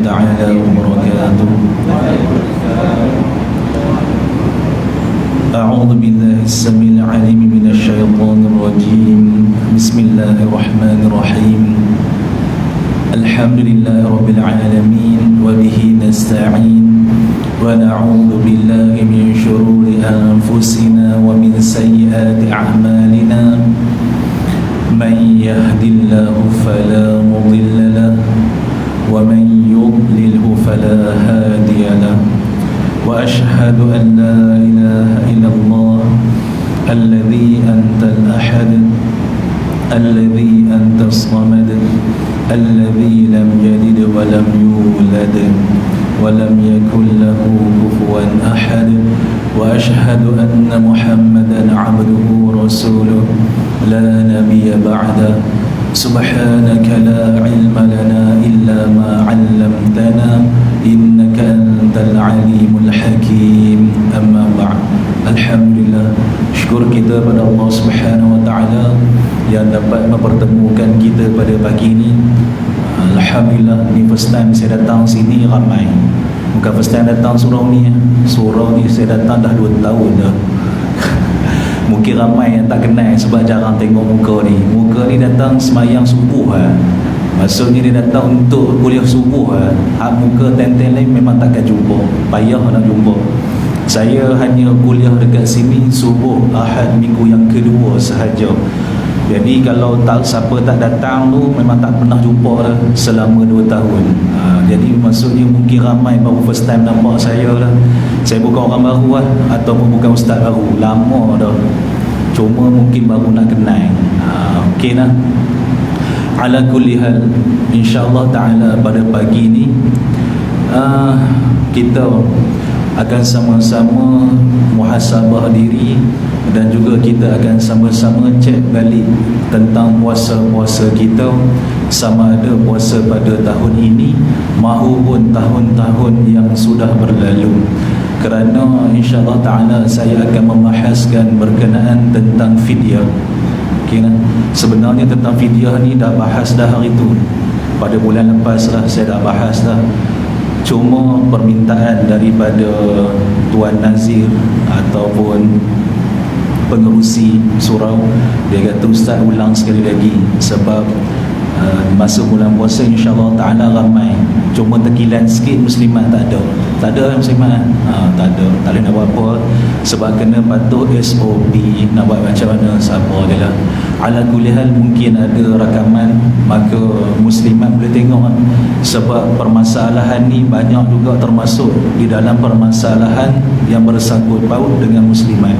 تعالى وبركاته. أعوذ بالله السميع العليم من الشيطان الرجيم. بسم الله الرحمن الرحيم. الحمد لله رب العالمين وبه نستعين ونعوذ بالله من شرور أنفسنا ومن سيئات أعمالنا. من يهد الله فلا مضل له ومن يضلله فلا هادي له. وأشهد أن لا إله إلا الله الذي أنت الأحد الذي أنت الصمد الذي لم يلد ولم يولد ولم يكن له كفوا أحد. وأشهد أن محمدا عبده ورسوله لا نبي بعده. سبحانك لا علم لنا إلا ما علمتنا إنك أنت العليم الحكيم. أما بعد. Alhamdulillah, syukur kita pada Allah Subhanahu wa taala yang dapat mempertemukan kita pada pagi ini. Alhamdulillah, ni first time saya datang sini ramai. Bukan first time datang surau ni. Surau ni saya datang dah 2 tahun dah. Mungkin ramai yang tak kenal sebab jarang tengok muka ni. Muka ni datang semayang subuh Maksudnya dia datang untuk kuliah subuh muka ten-ten lain memang takkan jumpa. Payah nak jumpa. Saya hanya kuliah dekat sini subuh Ahad minggu yang kedua sahaja. Jadi kalau tak siapa tak datang tu memang tak pernah jumpa dah selama 2 tahun. Jadi maksudnya mungkin ramai baru first time nampak saya lah. Saya bukan orang baru ataupun bukan ustaz baru, lama dah. Cuma mungkin baru nak kenal. Okey lah. Ala kulli hal, insya-Allah taala pada pagi ni kita akan sama-sama muhasabah diri dan juga kita akan sama-sama cek balik tentang puasa-puasa kita, sama ada puasa pada tahun ini maupun tahun-tahun yang sudah berlalu. Kerana insya-Allah taala saya akan membahaskan berkenaan tentang fidyah. Okay, sebenarnya tentang fidyah ni dah bahas dah hari tu. Pada bulan lepas lah saya dah bahas dah. Cuma permintaan daripada Tuan Nazir ataupun pengerusi surau, dia kata ustaz ulang sekali lagi sebab masa bulan puasa insya-Allah taala ramai. Cuma tekilan sikit muslimat tak ada muslimat tak boleh nak buat apa sebab kena patuh SOP nak buat macam mana sabar je lah. Ala kulli hal, mungkin ada rakaman maka muslimat boleh tengok sebab permasalahan ni banyak juga termasuk di dalam permasalahan yang bersangkut paut dengan muslimat.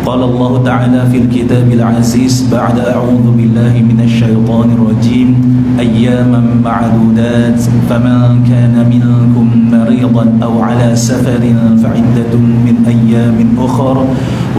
Qala Allah Ta'ala fil kitabil aziz ba'da a'udhu billahi minasyaitanir rajim ayyaman ma'dudat faman kana minkum maridan aw ala safarin fa'iddatun min ayyamin ukhra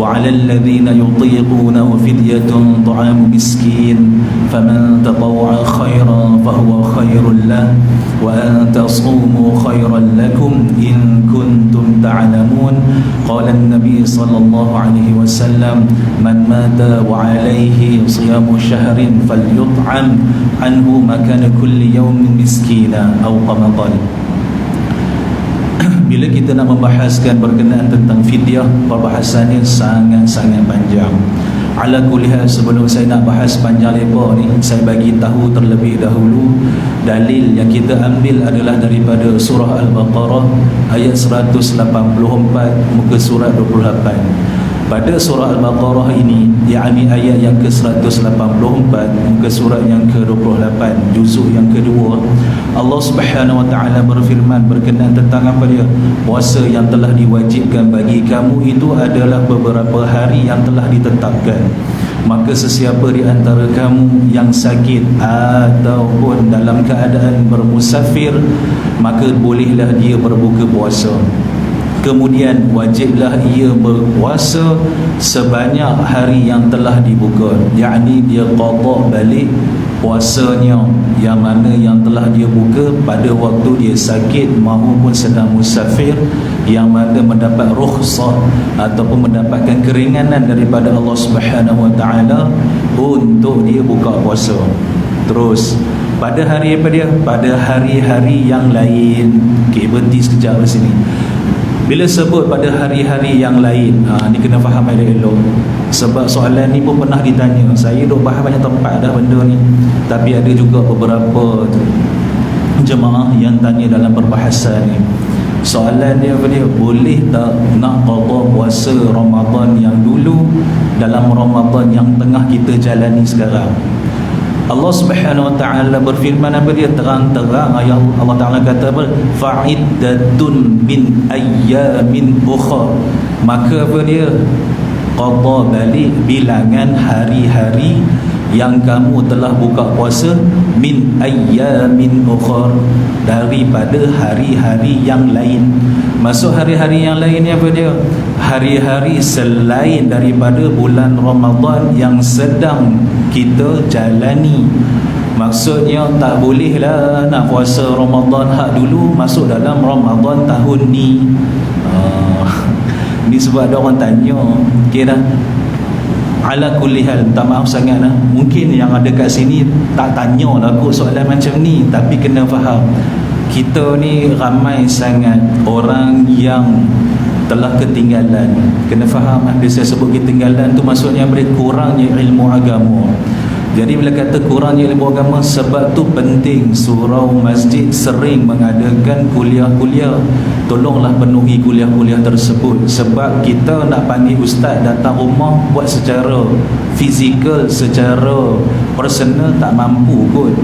wa 'alal ladzina yutiqunahu fidyatun ta'amu miskin faman tatawwa'a khairan fahuwa khairul lahu wa an tasumu khairan lakum in kuntum ta'lamun. Qala an-nabi sallallahu alaihi wasallam man mata wa alaihi siyamu syahrin falyut'am anhu makana kulli yawmin miskina aw qamatan. Bila kita nak membahaskan berkenaan tentang fidyah, perbahasannya sangat-sangat panjang. Ala kulli hal, sebelum saya nak bahas panjang lebar ni, saya bagi tahu terlebih dahulu dalil yang kita ambil adalah daripada surah Al-Baqarah ayat 184 muka surat 28. Pada surah Al-Baqarah ini, yakni ayat yang ke-184 muka surat yang ke-28 juzuk yang kedua, Allah Subhanahu wa taala berfirman berkenaan tentang apa dia? Puasa yang telah diwajibkan bagi kamu itu adalah beberapa hari yang telah ditetapkan. Maka sesiapa di antara kamu yang sakit ataupun dalam keadaan bermusafir, maka bolehlah dia berbuka puasa. Kemudian wajiblah ia berpuasa sebanyak hari yang telah dibuka, yakni dia qada balik puasanya yang mana yang telah dia buka pada waktu dia sakit maupun sedang musafir, yang mana mendapat rukhsah ataupun mendapatkan keringanan daripada Allah Subhanahu wa taala untuk dia buka puasa. Terus pada hari apa dia? Pada hari-hari yang lain. Okey, berhenti sekejap di sini. Bila sebut pada hari-hari yang lain, ni kena faham elok-elok. Sebab soalan ni pun pernah ditanya. Saya duk bahas banyak tempat dah benda ni, tapi ada juga beberapa jemaah yang tanya dalam perbahasan ni. Soalan dia apa dia? Boleh tak nak qada puasa Ramadan yang dulu dalam Ramadan yang tengah kita jalani sekarang? Allah Subhanahu wa taala berfirman apa dia? Terang-terang ayat Allah Taala kata apa? Fa'iddatun min ayyamin ukhra. Maka apa dia? Qada balik bilangan hari-hari yang kamu telah buka puasa min ayyamin ukhra, daripada hari-hari yang lain. Masuk hari-hari yang lain ni apa dia? Hari-hari selain daripada bulan Ramadan yang sedang kita jalani. Maksudnya tak bolehlah nak puasa Ramadan hak dulu masuk dalam Ramadan tahun ni. Ni sebab ada orang tanya, kira ala kulli hal, minta maaf sangat lah. Mungkin yang ada kat sini tak tanya lah kot soalan macam ni, tapi kena faham, kita ni ramai sangat orang yang telah ketinggalan. Kena faham lah, bila saya sebut ketinggalan tu maksudnya mereka kurangnya ilmu agama. Jadi bila kata kurangnya ilmu agama, sebab tu penting surau masjid sering mengadakan kuliah-kuliah. Tolonglah penuhi kuliah-kuliah tersebut, sebab kita nak panggil ustaz datang rumah buat secara fizikal, secara personal tak mampu kot.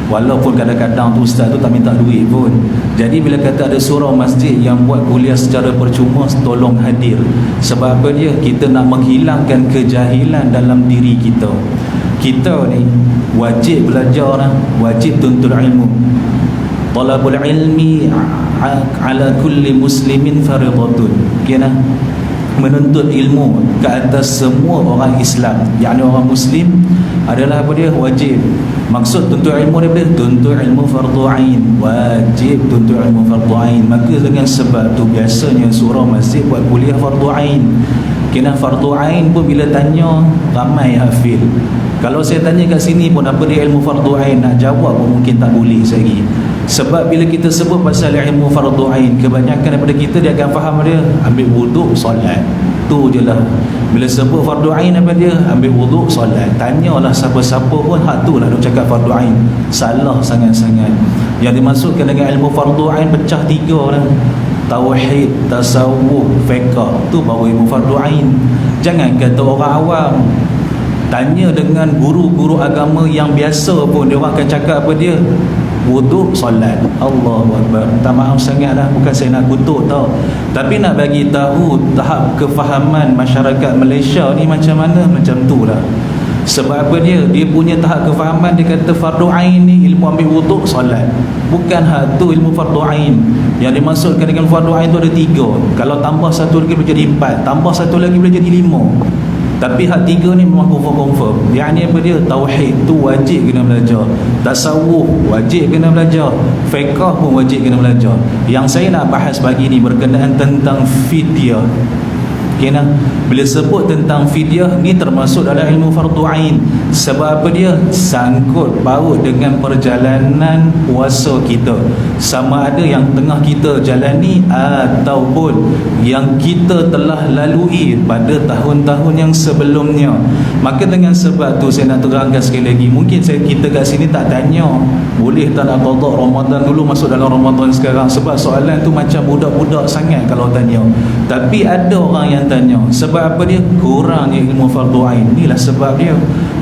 Walaupun kadang-kadang tu ustaz tu tak minta duit pun. Jadi bila kata ada surau masjid yang buat kuliah secara percuma, tolong hadir. Sebab apa dia? Kita nak menghilangkan kejahilan dalam diri kita. Kita ni wajib belajar lah, wajib tuntut ilmu. Talabul ilmi ala kulli muslimin faridatun. Kena menuntut ilmu ke atas semua orang Islam, yakni orang Muslim, adalah apa dia? Wajib. Maksud tuntut ilmu dia tuntut ilmu fardu ain, wajib tuntut ilmu fardu ain. Maka dengan sebab tu biasanya surau masjid buat kuliah fardu ain. Kena fardu ain pun bila tanya ramai hafil. Kalau saya tanya kat sini pun apa dia ilmu fardu ain, nak jawab pun mungkin tak boleh lagi. Sebab bila kita sebut pasal ilmu fardu ain, kebanyakan daripada kita dia akan faham dia ambil wuduk solat. Tu je lah. Bila sebut fardu ain apa dia? Ambil wuduk solat. Tanyalah siapa-siapa pun hak tu lah dia cakap fardu ain. Salah sangat-sangat. Yang dimaksudkan dengan ilmu fardu ain pecah tiga lah. Tauhid, tasawuf, fiqh, tu baru ilmu fardu ain. Jangan kata orang awam. Tanya dengan guru-guru agama yang biasa pun, dia orang akan cakap apa dia? Wuduk, solat. Allahu Akbar. Minta maaf sangat lah, bukan saya nak kutuk tau, tapi nak bagi tahu tahap kefahaman masyarakat Malaysia ni macam mana, macam tu lah. Sebab apa dia? Dia punya tahap kefahaman, dia kata fardu ain ni ilmu ambil wuduk, solat. Bukan hak tu ilmu fardu ain. Yang dimaksudkan dengan fardu ain tu ada tiga. Kalau tambah satu lagi boleh jadi 4, tambah satu lagi boleh jadi 5. Tapi hak tiga ni memang confirm. Yang ni apa dia? Tauhid tu wajib kena belajar. Tasawuf wajib kena belajar. Fiqh pun wajib kena belajar. Yang saya nak bahas pagi ni berkenaan tentang fidyah. Kena bila sebut tentang fidyah ni termasuk dalam ilmu fardu ain. Sebab apa dia? Sangkut paut dengan perjalanan puasa kita, sama ada yang tengah kita jalani ataupun yang kita telah lalui pada tahun-tahun yang sebelumnya. Maka dengan sebab tu saya nak terangkan sekali lagi, mungkin kita kat sini tak tanya boleh tak nak qada Ramadan dulu masuk dalam Ramadan sekarang, sebab soalan tu macam budak-budak sangat kalau tanya. Tapi ada orang yang tanya, sebab apa dia? Kurangnya ilmu fardu ain. Inilah sebab dia.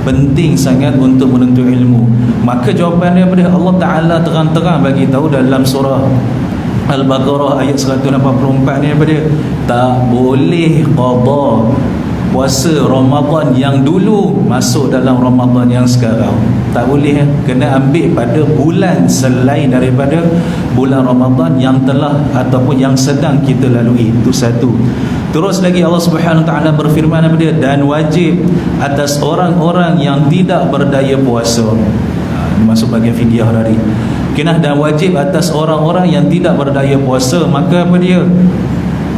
Penting sangat untuk menuntut ilmu. Maka jawapan dia pada Allah Ta'ala terang-terang bagi tahu dalam surah Al-Baqarah ayat 184 ni apa dia? Tak boleh qada puasa Ramadan yang dulu masuk dalam Ramadan yang sekarang. Tak boleh. Kena ambil pada bulan selain daripada bulan Ramadan yang telah ataupun yang sedang kita lalui. Itu satu. Terus lagi Allah Subhanahu Wa Taala berfirman apa dia? Dan wajib atas orang-orang yang tidak berdaya puasa. Masuk bagian fidyah tadi. Kena dan wajib atas orang-orang yang tidak berdaya puasa. Maka apa dia?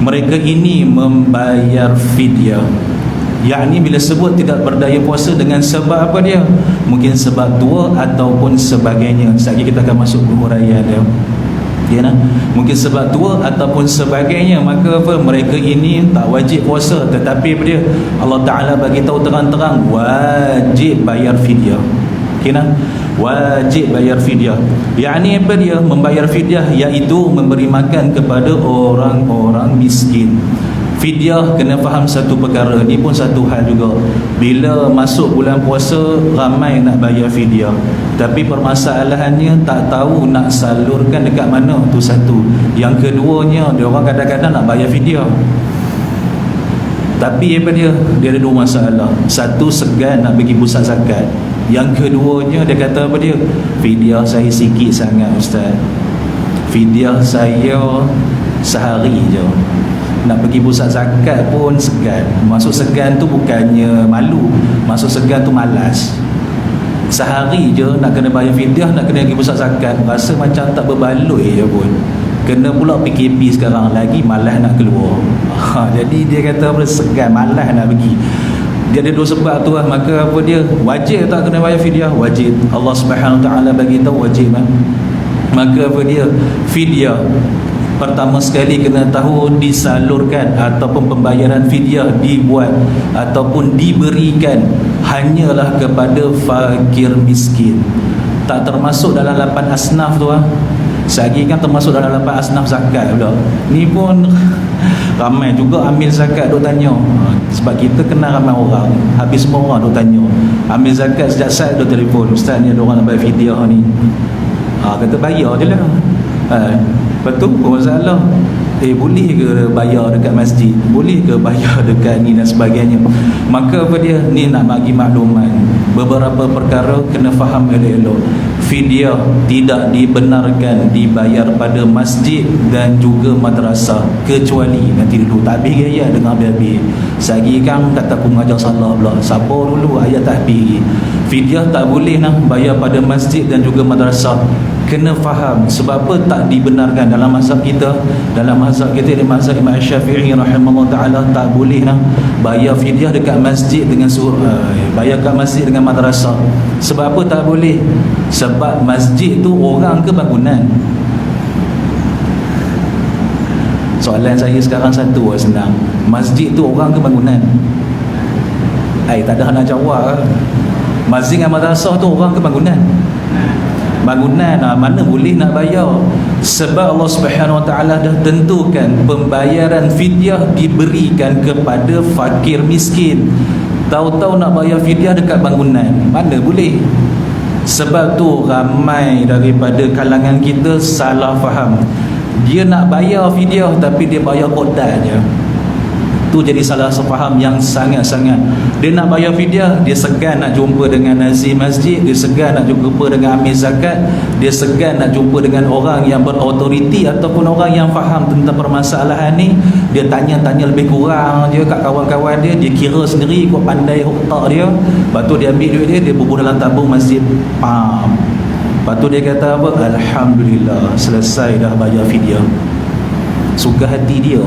Mereka ini membayar fidyah. yakni bila sebut tidak berdaya puasa dengan sebab apa dia? Mungkin sebab tua ataupun sebagainya. Sekejap kita akan masuk ke huraian dia. Ya, nah? Mungkin sebab tua ataupun sebagainya, maka apa, mereka ini tak wajib puasa, tetapi apa dia, Allah Ta'ala bagi tahu terang-terang wajib bayar fidyah. Okay, nah? Wajib bayar fidyah, yakni apa dia? Membayar fidyah iaitu memberi makan kepada orang-orang miskin. Fidyah kena faham satu perkara, ni pun satu hal juga. Bila masuk bulan puasa, ramai nak bayar fidyah, tapi permasalahannya tak tahu nak salurkan dekat mana, tu satu. Yang keduanya, dia orang kadang-kadang nak bayar fidyah, tapi apa dia ada dua masalah. Satu, segan nak bagi pusat zakat. Yang keduanya, dia kata apa dia? Fidyah saya sikit sangat ustaz, fidyah saya sehari je, nak pergi pusat zakat pun segan. Masuk segan tu bukannya malu, masuk segan tu malas. Sehari je nak kena bayar fidyah, nak kena pergi pusat zakat, rasa macam tak berbaloi je pun. Kena pula PKP sekarang lagi, malas nak keluar. Jadi dia kata apa, segan, malas nak pergi. Dia ada dua sebab tu lah. Maka apa dia, wajib tak kena bayar fidyah? Wajib. Allah Subhanahu Wa Taala bagi tahu wajib kan? Maka apa dia, fidyah pertama sekali kena tahu disalurkan ataupun pembayaran fidyah dibuat ataupun diberikan hanyalah kepada fakir miskin. Tak termasuk dalam 8 asnaf tu lah. Sehari kan termasuk dalam 8 asnaf zakat pula. Ni pun ramai juga ambil zakat duk tanya. Sebab kita kenal ramai orang, habis semua orang duk tanya ambil zakat. Sejak saat duk telefon, ustaz ni ada orang nak bayar fidyah ni. Kata bayar je lah. Betul pun masalah. Boleh ke bayar dekat masjid? Boleh ke bayar dekat ni dan sebagainya? Maka apa dia, ni nak bagi makluman beberapa perkara kena faham elok-elok. Fidyah tidak dibenarkan dibayar pada masjid dan juga madrasah, kecuali nanti dulu tak habis gaya dengan habis-habis. Sehari kan kata aku mengajar salah pula, sabar dulu, ayat tak habis. Fidyah tak boleh nak bayar pada masjid dan juga madrasah. Kena faham sebab apa tak dibenarkan dalam mazhab kita. Dalam mazhab kita, di mazhab Imam Syafi'i rahimahullah ta'ala, tak boleh nak bayar fidyah dekat masjid dengan bayar kat masjid dengan madrasah. Sebab apa tak boleh? Sebab masjid tu orang ke bangunan? Soalan saya sekarang satu, senang. Masjid tu orang ke bangunan? Tak ada nak jawab. Masjid dengan madrasah tu orang ke bangunan? Bangunan. Mana boleh nak bayar? Sebab Allah Subhanahu Wa Taala dah tentukan pembayaran fidyah diberikan kepada fakir miskin. Tahu-tahu nak bayar fidyah dekat bangunan, mana boleh? Sebab tu ramai daripada kalangan kita salah faham. Dia nak bayar fidyah tapi dia bayar kotak je. Tu jadi salah faham yang sangat-sangat. Dia nak bayar fidyah, dia segan nak jumpa dengan nazir masjid, dia segan nak jumpa dengan amil zakat, dia segan nak jumpa dengan orang yang berautoriti ataupun orang yang faham tentang permasalahan ni. Dia tanya-tanya lebih kurang je kat kawan-kawan dia, dia kira sendiri ikut pandai otak dia. Lepas tu dia ambil duit dia bubuh dalam tabung masjid. Lepas tu dia kata apa? Alhamdulillah, selesai dah bayar fidyah. Suka hati dia.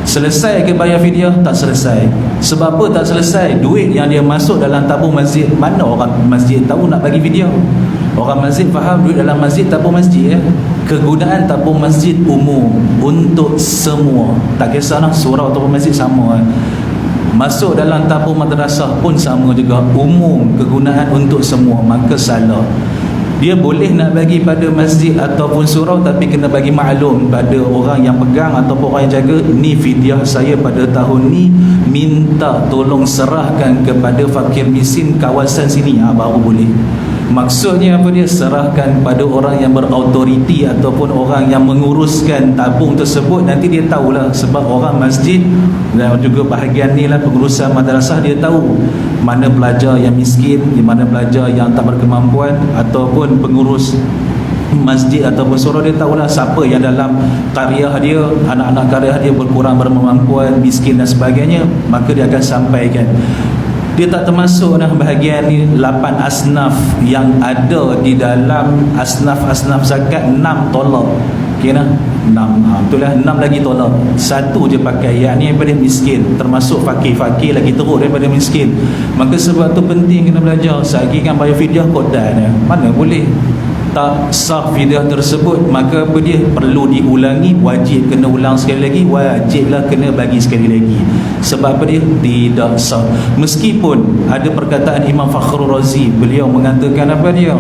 Selesai ke bayar fidyah? Tak selesai. Sebab apa tak selesai? Duit yang dia masuk dalam tabung masjid, mana orang masjid tahu nak bagi fidyah? Orang masjid faham duit dalam masjid, tabung masjid kegunaan tabung masjid umum untuk semua. Tak kisahlah surau ataupun masjid sama. Masuk dalam tabung madrasah pun sama juga, umum, kegunaan untuk semua. Maka salah. Dia boleh nak bagi pada masjid ataupun surau, tapi kena bagi maklum pada orang yang pegang ataupun orang yang jaga, ni fidyah saya pada tahun ni, minta tolong serahkan kepada fakir miskin kawasan sini, baru boleh. Maksudnya apa dia? Serahkan pada orang yang berautoriti ataupun orang yang menguruskan tabung tersebut. Nanti dia tahulah, sebab orang masjid dan juga bahagian ni lah pengurusan madrasah, dia tahu mana pelajar yang miskin, di mana pelajar yang tak berkemampuan, ataupun pengurus masjid ataupun surau, dia tahulah siapa yang dalam karya dia, anak-anak karya dia berkurang berkemampuan, miskin dan sebagainya. Maka dia akan sampaikan. Dia tak termasuk bahagian ni 8 asnaf yang ada di dalam asnaf-asnaf zakat. 6 tolak. Okay, 6. Betul lah, 6 lagi tolak. Satu je pakai, yakni daripada miskin, termasuk fakir lagi teruk daripada miskin. Maka sebab tu penting kena belajar. Sagi kan bayar fidyah kodan, mana boleh tak sah fidyah tersebut, maka apa dia perlu diulangi, wajib kena ulang sekali lagi, wajiblah kena bagi sekali lagi. Sebab apa dia tidak sah. Meskipun ada perkataan Imam Fakhrul Razi, beliau mengatakan apa dia,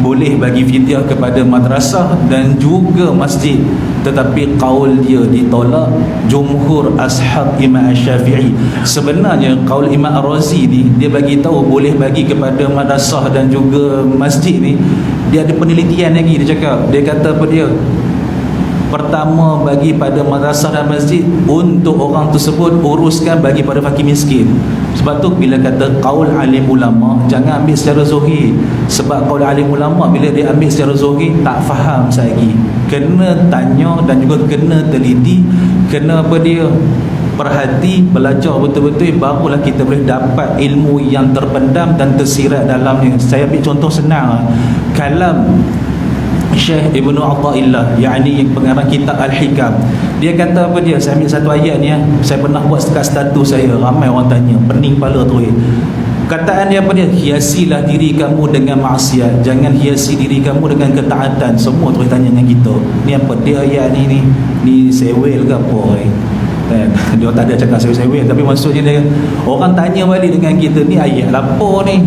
boleh bagi fidyah kepada madrasah dan juga masjid, tetapi qaul dia ditolak jumhur ashab Imam Syafi'i. Sebenarnya qaul Imam Ar-Razi ni, dia bagi tahu boleh bagi kepada madrasah dan juga masjid ni, dia ada penelitian lagi. Dia cakap, dia kata apa dia, pertama bagi pada madrasah dan masjid, untuk orang tersebut uruskan bagi pada fakir miskin. Sebab tu bila kata qaul alim ulama, jangan ambil secara zahir. Sebab qaul alim ulama bila dia ambil secara zahir, tak faham lagi. Kena tanya dan juga kena teliti, kena apa dia, perhati, belajar betul-betul, barulah kita boleh dapat ilmu yang terpendam dan tersirat dalamnya. Saya ambil contoh senang, kalam Syekh Ibnu Athaillah, yakni yang pengarang kitab Al-Hikam. Dia kata apa dia, saya ambil satu ayat ni, saya pernah buat dekat status saya, ramai orang tanya, pening kepala tu. Kataan dia apa dia, hiasilah diri kamu dengan maksiat, jangan hiasi diri kamu dengan ketaatan. Semua terus tanya dengan kita, ni apa dia ayat ni sewel ke apa dia tak ada cakap sewel, tapi maksudnya dia, orang tanya balik dengan kita, ni ayat apa ni.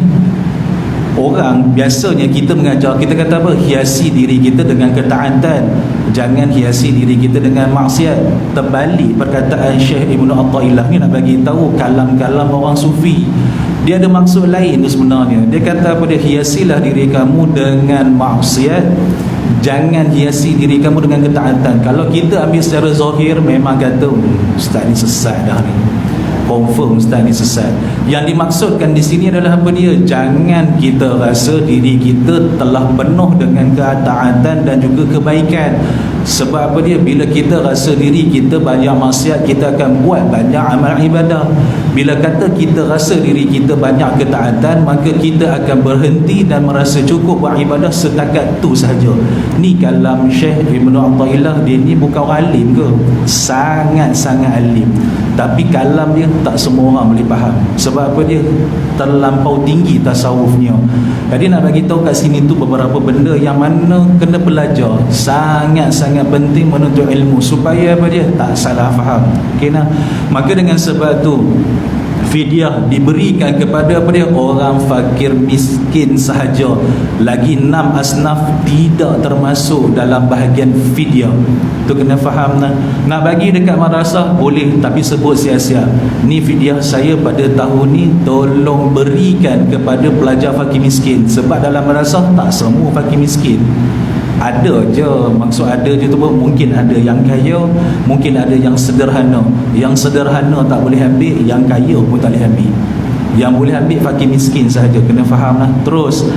Orang biasanya kita mengajar, kita kata apa, hiasi diri kita dengan ketaatan, jangan hiasi diri kita dengan maksiat. Terbalik perkataan Syekh Ibnu Athaillah ni nak bagi tahu kalam-kalam orang sufi, dia ada maksud lain tu sebenarnya. Dia kata apa dia, hiasilah diri kamu dengan maksiat, jangan hiasi diri kamu dengan ketaatan. Kalau kita ambil secara zahir, memang kata ustaz ni sesat dah ni, confirm ustaz ni sesat. Yang dimaksudkan di sini adalah apa dia, jangan kita rasa diri kita telah penuh dengan ketaatan dan juga kebaikan. Sebab apa dia, bila kita rasa diri kita banyak maksiat, kita akan buat banyak amal ibadah. Bila kata kita rasa diri kita banyak ketaatan, maka kita akan berhenti dan merasa cukup buat ibadah setakat tu sahaja. Ni kalam Syekh Ibnu Athaillah. Dia ni bukan orang alim ke, sangat-sangat alim, tapi kalam dia tak semua orang boleh faham. Sebab apa dia, terlampau tinggi tasawufnya. Jadi nak bagi tahu kat sini tu beberapa benda yang mana kena belajar, sangat-sangat penting menuntut ilmu supaya apa dia, tak salah faham. Okay, nah? Maka dengan sebab tu fidyah diberikan kepada apa dia, orang fakir miskin sahaja. Lagi 6 asnaf tidak termasuk dalam bahagian fidyah. Tu kena faham. Nak bagi dekat madrasah boleh, tapi sebut sia-sia, ni fidyah saya pada tahun ni, tolong berikan kepada pelajar fakir miskin. Sebab dalam madrasah tak semua fakir miskin. Ada je, maksud ada je tu pun mungkin ada yang kaya, mungkin ada yang sederhana. Yang sederhana tak boleh ambil, yang kaya pun tak boleh ambil. Yang boleh ambil fakir miskin sahaja. Kena faham lah. Terus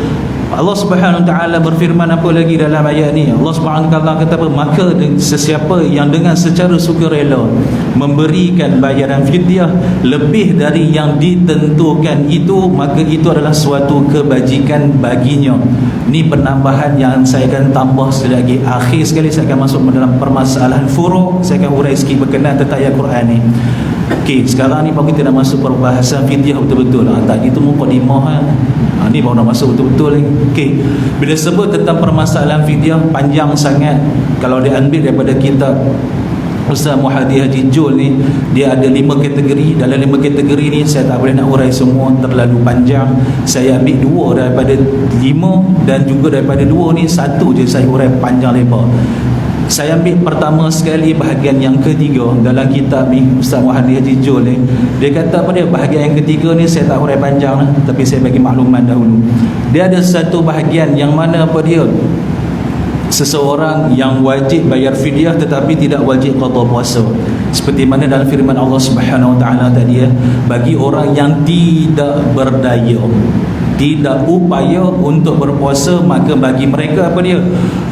Allah Subhanahu Wa Taala berfirman apa lagi dalam ayat ni? Allah Subhanahu Wa Taala kata apa? Maka sesiapa yang dengan secara sukarela memberikan bayaran fidyah lebih dari yang ditentukan itu, maka itu adalah suatu kebajikan baginya. Ni penambahan yang saya akan tambah sekali lagi. Akhir sekali saya akan masuk dalam permasalahan furu'. Saya akan urai sikit berkenaan tentang ayat Quran ni. Okey, sekarang ni baru kita nak masuk perbahasan fidyah betul-betul lah. Tadi tu mukadimah ni baru nak masuk betul-betul ni. Okey, bila sebut tentang permasalahan fidyah panjang sangat. Kalau diambil daripada kitab Ustaz Muhadi Haji Jul ni, dia ada 5 kategori. Dalam 5 kategori ni saya tak boleh nak urai semua, terlalu panjang. Saya ambil 2 daripada 5, dan juga daripada 2 ni 1 je saya urai panjang lebar. Saya ambil pertama sekali bahagian yang ketiga dalam kitab ni Ustaz Muhadi Haji Jul ni. Dia kata apa dia, bahagian yang ketiga ni saya tak urai panjang lah, tapi saya bagi makluman dahulu. Dia ada satu bahagian yang mana apa dia, seseorang yang wajib bayar fidyah tetapi tidak wajib qada puasa. Seperti mana dalam firman Allah Subhanahu Wa Taala tadi ya, bagi orang yang tidak berdaya, tidak upaya untuk berpuasa, maka bagi mereka apa dia,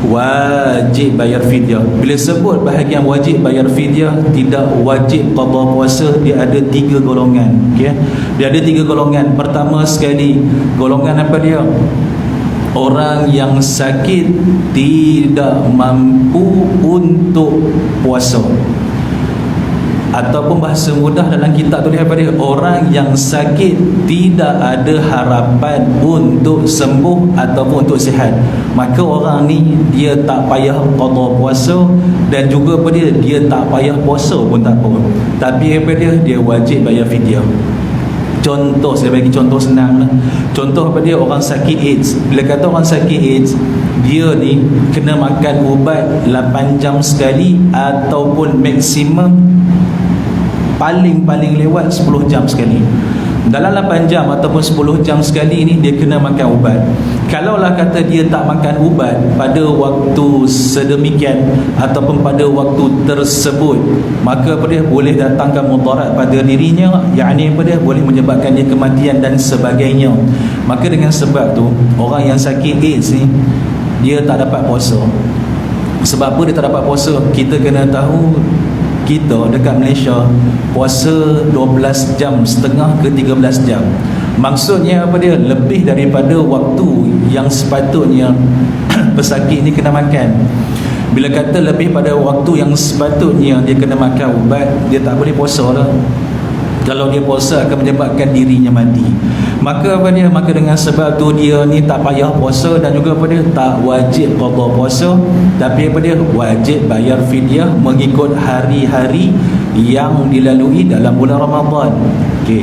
wajib bayar fidyah. Bila sebut bahagian wajib bayar fidyah, tidak wajib qada puasa, dia ada 3 golongan. Okay? Dia ada 3 golongan. Pertama sekali, golongan apa dia? orang yang sakit tidak mampu untuk puasa. Ataupun bahasa mudah dalam kitab tulis apa dia? Orang yang sakit tidak ada harapan untuk sembuh ataupun untuk sihat. Maka orang ni dia tak payah qada puasa, dan juga apa dia tak payah puasa pun tak apa. Tapi apa dia wajib bayar fidyah. Contoh, saya bagi contoh senang lah. Contoh apa dia? Orang sakit AIDS. Bila kata orang sakit AIDS, dia ni kena makan ubat 8 jam sekali, ataupun maksimum paling lewat 10 jam sekali. Dalam 8 jam ataupun 10 jam sekali ni dia kena makan ubat. Kalaulah kata dia tak makan ubat pada waktu sedemikian ataupun pada waktu tersebut, maka apa dia boleh datangkan mudarat pada dirinya, yakni apa dia boleh menyebabkan dia kematian dan sebagainya. Maka dengan sebab tu orang yang sakit AIDS ni dia tak dapat puasa. Sebab apa dia tak dapat puasa? Kita kena tahu kita dekat Malaysia puasa 12 jam setengah ke 13 jam. Maksudnya apa dia? Lebih daripada waktu yang sepatutnya pesakit ni kena makan. Bila kata lebih pada waktu yang sepatutnya dia kena makan ubat, dia tak boleh puasa lah. Kalau dia puasa akan menyebabkan dirinya mati. Maka apa dia? Maka dengan sebab tu dia ni tak payah puasa, dan juga apa dia? Tak wajib qada puasa, tapi apa dia? Wajib bayar fidyah mengikut hari-hari yang dilalui dalam bulan Ramadan. Okey.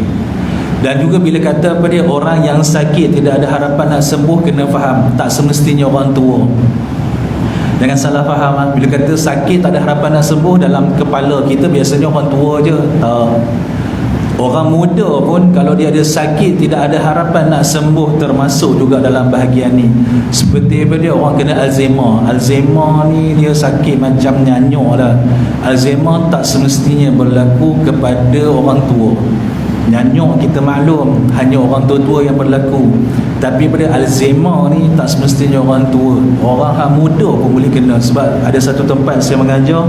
Dan juga bila kata apa dia? Orang yang sakit tidak ada harapan nak sembuh, kena faham tak semestinya orang tua. Jangan salah faham. Bila kata sakit tak ada harapan nak sembuh, dalam kepala kita biasanya orang tua je. Tak. Orang muda pun kalau dia ada sakit tidak ada harapan nak sembuh, termasuk juga dalam bahagian ni. Seperti apa dia? Orang kena Alzheimer. Alzheimer ni dia sakit macam nyanyuk lah. Alzheimer tak semestinya berlaku kepada orang tua. Nyanyuk kita maklum, hanya orang tua-tua yang berlaku. Tapi pada Alzheimer ni tak semestinya orang tua, orang yang muda pun boleh kena. Sebab ada satu tempat saya mengajar,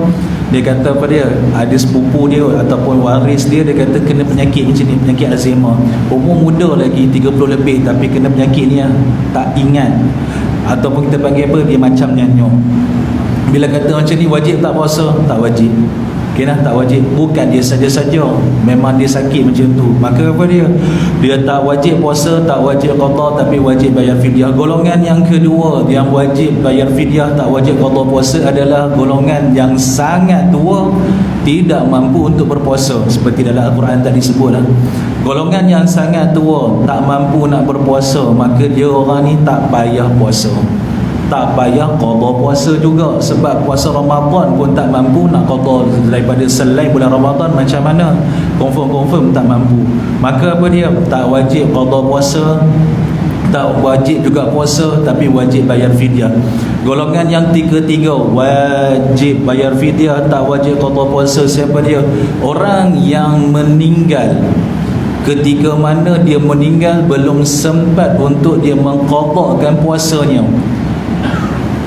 dia kata apa dia, ada sepupu dia ataupun waris dia, dia kata kena penyakit macam ni, penyakit Alzheimer. Umur muda lagi 30 lebih, tapi kena penyakit ni tak ingat, ataupun kita panggil apa, dia macam nyanyuk. Bila kata macam ni wajib tak puasa? Tak wajib. Kena tak wajib. Bukan dia saja-saja, memang dia sakit macam tu, maka apa dia? Dia tak wajib puasa, tak wajib qada, tapi wajib bayar fidyah. Golongan yang kedua yang wajib bayar fidyah, tak wajib qada puasa adalah golongan yang sangat tua, tidak mampu untuk berpuasa. Seperti dalam Al-Quran tadi sebutlah, golongan yang sangat tua tak mampu nak berpuasa, maka dia orang ni tak payah puasa, tak payah qada puasa juga. Sebab puasa Ramadan pun tak mampu nak qada daripada selain bulan Ramadan, macam mana? Confirm tak mampu. Maka apa dia? Tak wajib qada puasa, tak wajib juga puasa, tapi wajib bayar fidyah. Golongan yang ketiga wajib bayar fidyah, tak wajib qada puasa. Siapa dia? Orang yang meninggal ketika mana dia meninggal belum sempat untuk dia mengqadakan puasanya.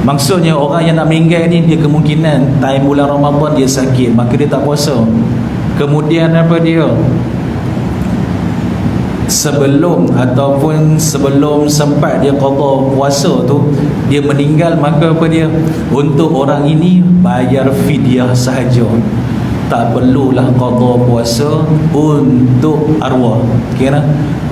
Maksudnya orang yang nak meninggal ni, dia kemungkinan time bulan Ramadan dia sakit, maka dia tak puasa. Kemudian apa dia? Sebelum sempat dia qada puasa tu, dia meninggal, maka apa dia? Untuk orang ini bayar fidyah sahaja. Tak perlulah qada puasa untuk arwah. Kira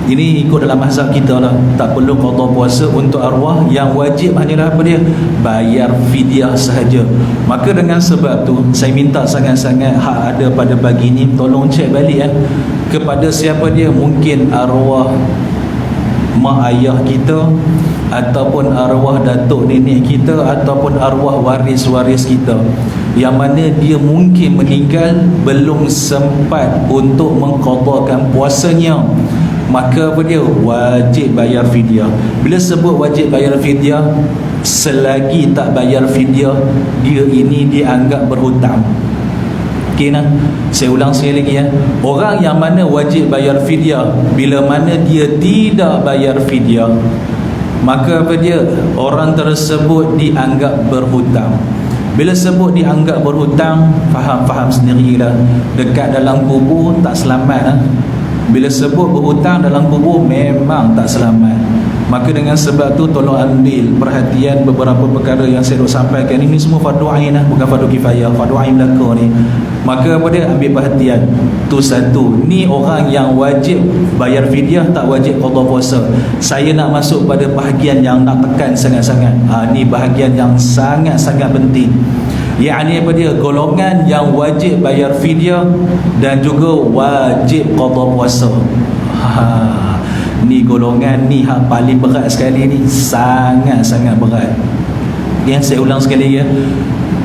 ini ikut dalam mazhab kita lah, tak perlu qada puasa untuk arwah. Yang wajib hanyalah apa dia? Bayar fidyah sahaja. Maka dengan sebab tu saya minta sangat-sangat hak ada pada pagi ni, tolong cek balik kepada siapa dia, mungkin arwah mak ayah kita, ataupun arwah datuk nenek kita, ataupun arwah waris-waris kita, yang mana dia mungkin meninggal belum sempat untuk mengqadakan puasanya. Maka apa dia? Wajib bayar fidyah. Bila sebut wajib bayar fidyah, selagi tak bayar fidyah, dia ini dianggap berhutang. Okey nah, saya ulang sekali lagi orang yang mana wajib bayar fidyah, bila mana dia tidak bayar fidyah, maka apa dia? Orang tersebut dianggap berhutang. Bila sebut dianggap berhutang, faham sendirilah, dekat dalam kubur tak selamat Bila sebut berhutang dalam kubur memang tak selamat. Maka dengan sebab tu tolong ambil perhatian beberapa perkara yang saya nak sampaikan ini semua fardu ain lah, bukan fardu kifayah, fardu ain belaka ni. Maka apa dia, ambil perhatian. Tu satu, ni orang yang wajib bayar fidyah, tak wajib qada puasa. Saya nak masuk pada bahagian yang nak tekan sangat-sangat. Ni bahagian yang sangat-sangat penting. Yakni apa dia, golongan yang wajib bayar fidyah dan juga wajib qada puasa. Ni golongan ni paling berat sekali ni, sangat-sangat berat. Yang saya ulang sekali ya,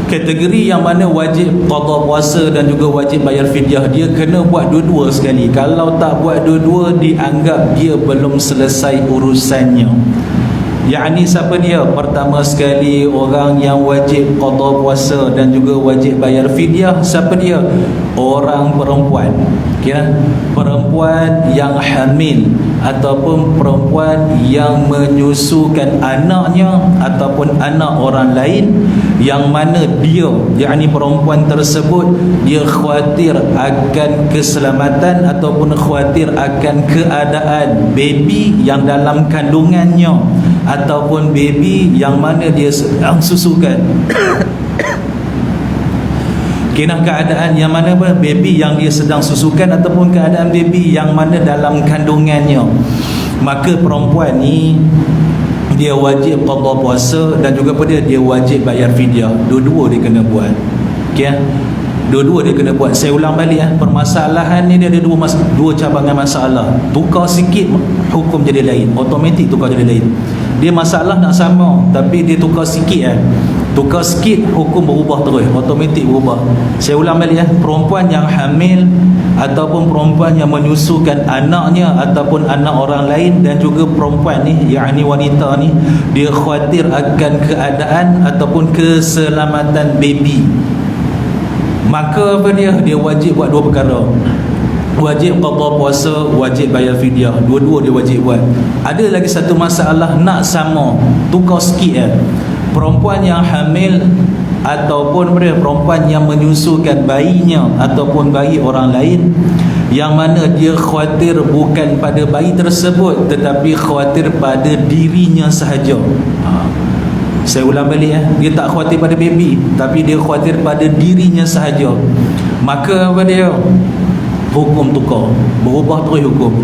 kategori yang mana wajib qada puasa dan juga wajib bayar fidyah, dia kena buat dua-dua sekali. Kalau tak buat dua-dua, dianggap dia belum selesai urusannya. Yakni siapa dia? Pertama sekali, orang yang wajib qada puasa dan juga wajib bayar fidyah, siapa dia? Orang perempuan. Kira perempuan yang hamil ataupun perempuan yang menyusukan anaknya ataupun anak orang lain, yang mana dia, yakni perempuan tersebut, dia khawatir akan keselamatan ataupun khawatir akan keadaan baby yang dalam kandungannya ataupun baby yang mana dia sedang susukan. Kena keadaan yang mana baby yang dia sedang susukan ataupun keadaan baby yang mana dalam kandungannya. Maka perempuan ni dia wajib qada puasa dan juga dia wajib bayar fidyah. Dua-dua dia kena buat. Okey, dua-dua dia kena buat. Saya ulang balik permasalahan ni dia ada dua cabangan masalah. Tukar sikit hukum jadi lain, automatik tukar jadi lain. Dia masalah nak sama tapi dia tukar sikit tukar sikit hukum berubah terus, automatik berubah. Saya ulang balik perempuan yang hamil ataupun perempuan yang menyusukan anaknya ataupun anak orang lain, dan juga perempuan ni, yakni wanita ni, dia khawatir akan keadaan ataupun keselamatan baby. Maka apa dia wajib buat dua perkara. Wajib qada puasa, wajib bayar fidyah. Dua-dua dia wajib buat. Ada lagi satu masalah nak sama, tukar sikit perempuan yang hamil ataupun perempuan yang menyusukan bayinya ataupun bayi orang lain, yang mana dia khawatir bukan pada bayi tersebut tetapi khawatir pada dirinya sahaja. Saya ulang balik dia tak khawatir pada baby tapi dia khawatir pada dirinya sahaja. Maka apa dia, hukum tukar, berubah terus hukum.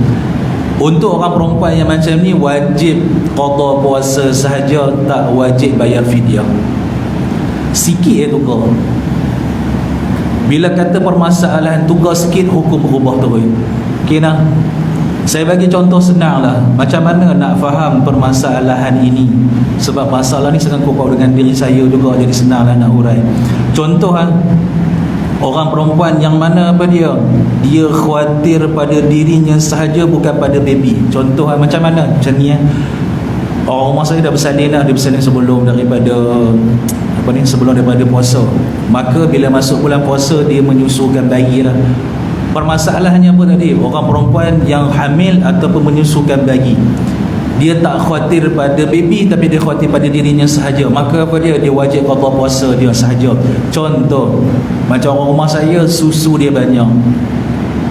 Untuk orang perempuan yang macam ni wajib qada puasa sahaja, tak wajib bayar fidyah. Sikit tukar. Bila kata permasalahan tukar sikit, hukum berubah terus. Okey nah. Saya bagi contoh senang lah, macam mana nak faham permasalahan ini. Sebab masalah ni sangat kopau dengan diri saya juga, jadi senang lah nak urai. Contoh orang perempuan yang mana dia khawatir pada dirinya sahaja, bukan pada baby. Contoh macam mana? Macam ni orang rumah saya dah bersalin lah. Dia bersalin sebelum daripada puasa. Maka bila masuk bulan puasa, dia menyusukan bayi lah. Permasalahannya apa tadi? Orang perempuan yang hamil ataupun menyusukan bayi, dia tak khawatir pada baby tapi dia khawatir pada dirinya sahaja. Maka apa dia wajib qada puasa dia sahaja. Contoh macam orang rumah saya, susu dia banyak.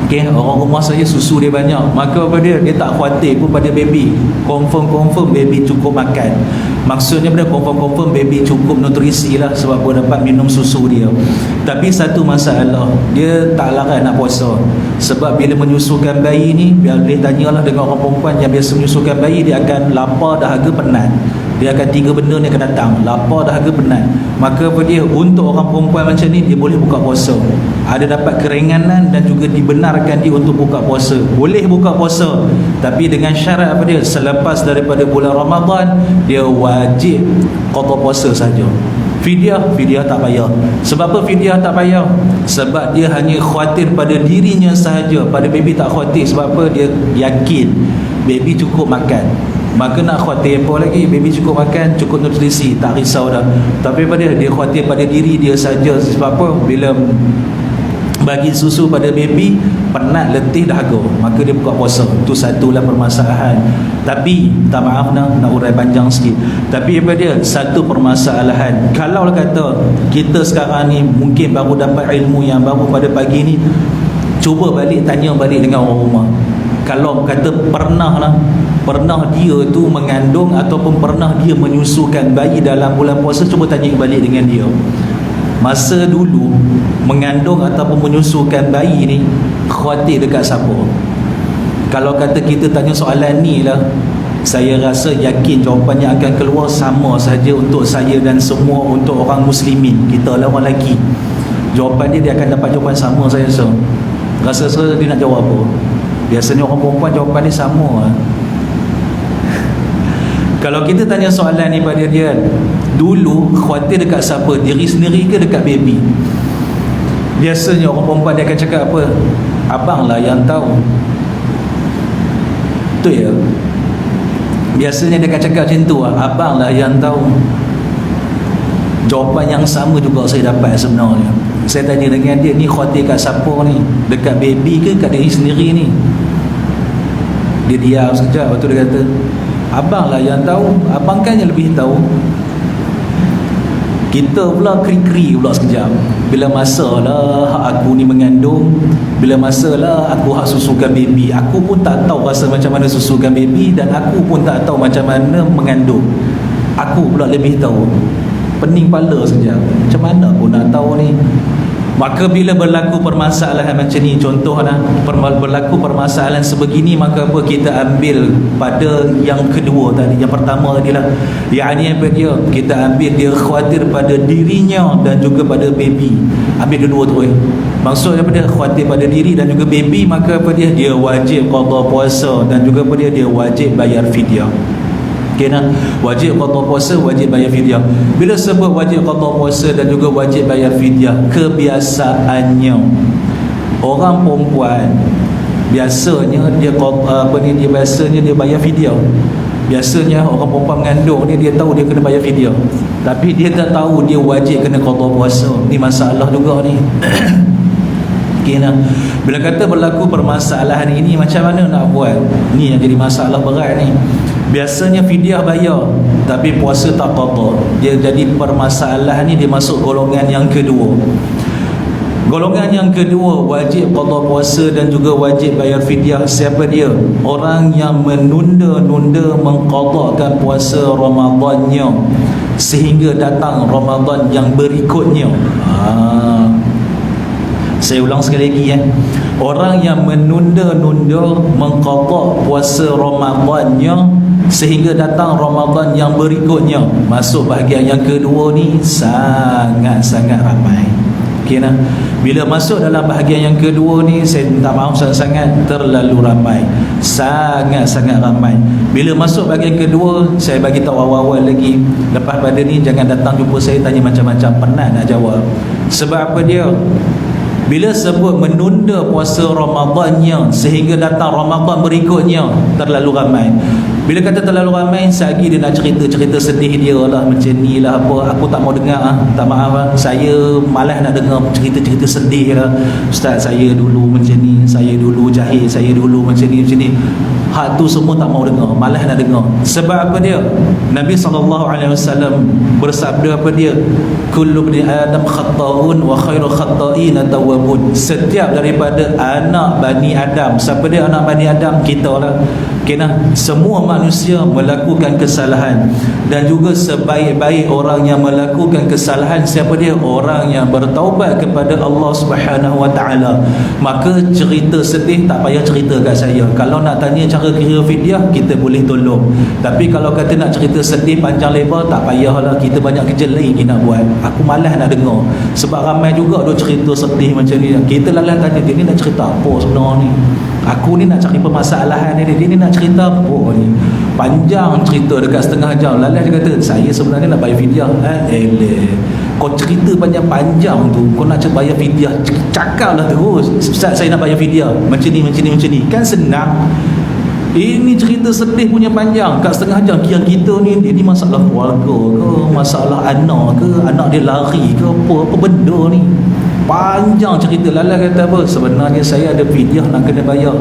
Okey, orang rumah saya susu dia banyak. Maka apa dia tak khawatir pun pada baby. Confirm baby cukup makan. Maksudnya confirm baby cukup nutrisi lah, sebab dia dapat minum susu dia. Tapi satu masalah, dia tak larang nak puasa. Sebab bila menyusukan bayi ni, biar boleh tanyalah dengan orang perempuan yang biasa menyusukan bayi, dia akan lapar, dahaga, penat. Dia akan tiga benda ni akan datang, lapar, dahaga, penat. Maka apa dia, untuk orang perempuan macam ni, dia boleh buka puasa. Ada dapat keringanan dan juga dibenarkan dia untuk buka puasa. Boleh buka puasa, tapi dengan syarat apa dia, selepas daripada bulan Ramadan, dia wajib qada puasa saja. Fidyah tak payah. Sebab apa fidyah tak payah? Sebab dia hanya khawatir pada dirinya sahaja, pada baby tak khawatir. Sebab apa? Dia yakin baby cukup makan. Maka nak khawatir apa lagi? Baby cukup makan, cukup nutrisi, tak risau dah. Tapi pada dia khawatir pada diri dia saja. Sebab apa? Bila bagi susu pada baby, penat, letih, dahaga, maka dia buka puasa. Itu satulah permasalahan. Tapi tak maaf nak urai panjang sikit. Tapi apa dia, satu permasalahan, kalau kata kita sekarang ni mungkin baru dapat ilmu yang baru pada pagi ni, cuba tanya balik dengan orang rumah. Kalau kata pernah pernah dia tu mengandung ataupun pernah dia menyusukan bayi dalam bulan puasa? Cuba tanya balik dengan dia. Masa dulu mengandung ataupun menyusukan bayi ni khawatir dekat siapa? Kalau kata kita tanya soalan ni lah, saya rasa yakin jawapannya akan keluar sama saja untuk saya dan semua untuk orang muslimin. Kita lah orang lelaki, jawapan dia akan dapat jawapan sama saya rasa. Rasa dia nak jawab apa? Biasanya orang perempuan jawapan dia sama lah. Kalau kita tanya soalan ni pada dia, dulu khawatir dekat siapa? Diri sendiri ke dekat baby? Biasanya orang perempuan dia akan cakap apa? Abang lah yang tahu. Betul ya? Biasanya dia akan cakap macam tu, abang lah yang tahu. Jawapan yang sama juga saya dapat sebenarnya. Saya tanya dengan dia, ni khawatir kat siapa ni? Dekat baby ke kat diri sendiri ni? Dia diam sekejap, lepas tu dia kata, abang lah yang tahu, abang kan yang lebih tahu. Kita pula keri-keri pula sekejap. Bila masalah aku ni mengandung, bila masalah aku hak susukan baby, aku pun tak tahu rasa macam mana susukan baby, dan aku pun tak tahu macam mana mengandung. Aku pula lebih tahu. Pening kepala sekejap, macam mana aku nak tahu ni? Maka bila berlaku permasalahan macam ni, contohlah berlaku permasalahan sebegini, maka apa, kita ambil pada yang kedua tadi. Yang pertama tadi lah, yang apa dia, kita ambil dia khawatir pada dirinya dan juga pada baby. Ambil dua-dua tu maksudnya apa dia, khawatir pada diri dan juga baby, maka apa dia wajib qada puasa dan juga apa dia wajib bayar fidyah. Okay, nah? Wajib qada puasa, wajib bayar fidyah. Bila sebut wajib qada puasa dan juga wajib bayar fidyah, kebiasaannya orang perempuan biasanya dia biasanya dia bayar fidyah. Biasanya orang perempuan mengandung dia tahu dia kena bayar fidyah, tapi dia tak tahu dia wajib kena qada puasa. Ni masalah juga ni. Okay, nah? Bila kata berlaku permasalahan ini, macam mana nak buat? Ni yang jadi masalah berat ni. Biasanya fidyah bayar, tapi puasa tak qada. Dia jadi permasalahan ni, dia masuk golongan yang kedua. Golongan yang kedua, wajib qada puasa dan juga wajib bayar fidyah. Siapa dia? Orang yang menunda-nunda mengqadakan puasa Ramadannya sehingga datang Ramadan yang berikutnya. Saya ulang sekali lagi ya. Orang yang menunda-nunda mengqada puasa Ramadannya sehingga datang Ramadan yang berikutnya, masuk bahagian yang kedua ni, sangat-sangat ramai. Okay, nah? Bila masuk dalam bahagian yang kedua ni, saya minta maaf sangat-sangat, terlalu ramai, sangat-sangat ramai. Bila masuk bahagian kedua, saya bagi tahu awal-awal lagi, lepas pada ni jangan datang jumpa saya tanya macam-macam, penat nak jawab. Sebab apa dia? Bila sebut menunda puasa Ramadannya sehingga datang Ramadan berikutnya, terlalu ramai. Bila kata terlalu ramai, sehari dia nak cerita-cerita sedih dia lah, macam ni lah apa, aku tak mau dengar tak maaf lah. Saya malas nak dengar cerita-cerita sedih lah. Ustaz, saya dulu macam ni, saya dulu jahil, saya dulu macam ni. Hak tu semua tak mau dengar, malas nak dengar. Sebab apa dia? Nabi SAW bersabda apa dia? Kullu bni Adam khatta'un wa khairu khatta'ina tawwabun. Setiap daripada anak Bani Adam. Siapa dia anak Bani Adam? Kita lah. Kena semua manusia melakukan kesalahan, dan juga sebaik-baik orang yang melakukan kesalahan siapa dia? Orang yang bertaubat kepada Allah Subhanahu Wa Taala. Maka cerita sedih tak payah cerita kat saya. Kalau nak tanya cara kira fidyah, kita boleh tolong. Tapi kalau kata nak cerita sedih panjang lebar, tak payahlah, kita banyak kerja lain nak buat. Aku malas nak dengar. Sebab ramai juga duk cerita sedih macam ni. Kita lalang tanya dia ni nak cerita apa sebenarnya ni. Aku ni nak cari permasalahan dia ni nak cerita apa ni. Panjang cerita dekat setengah jam. Lalang dia kata, saya sebenarnya nak bayar fidyah. Kau cerita panjang-panjang tu, kau nak bayar fidyah, cakaplah terus, Ustaz saya nak bayar fidyah macam ni. Kan senang. Ini cerita sedih punya panjang kat setengah jam. Yang kita ni, dia ni masalah keluarga ke, masalah anak ke, anak dia lari ke, apa benda ni. Panjang cerita. Lala kata apa? Sebenarnya saya ada fidyah nak kena bayar.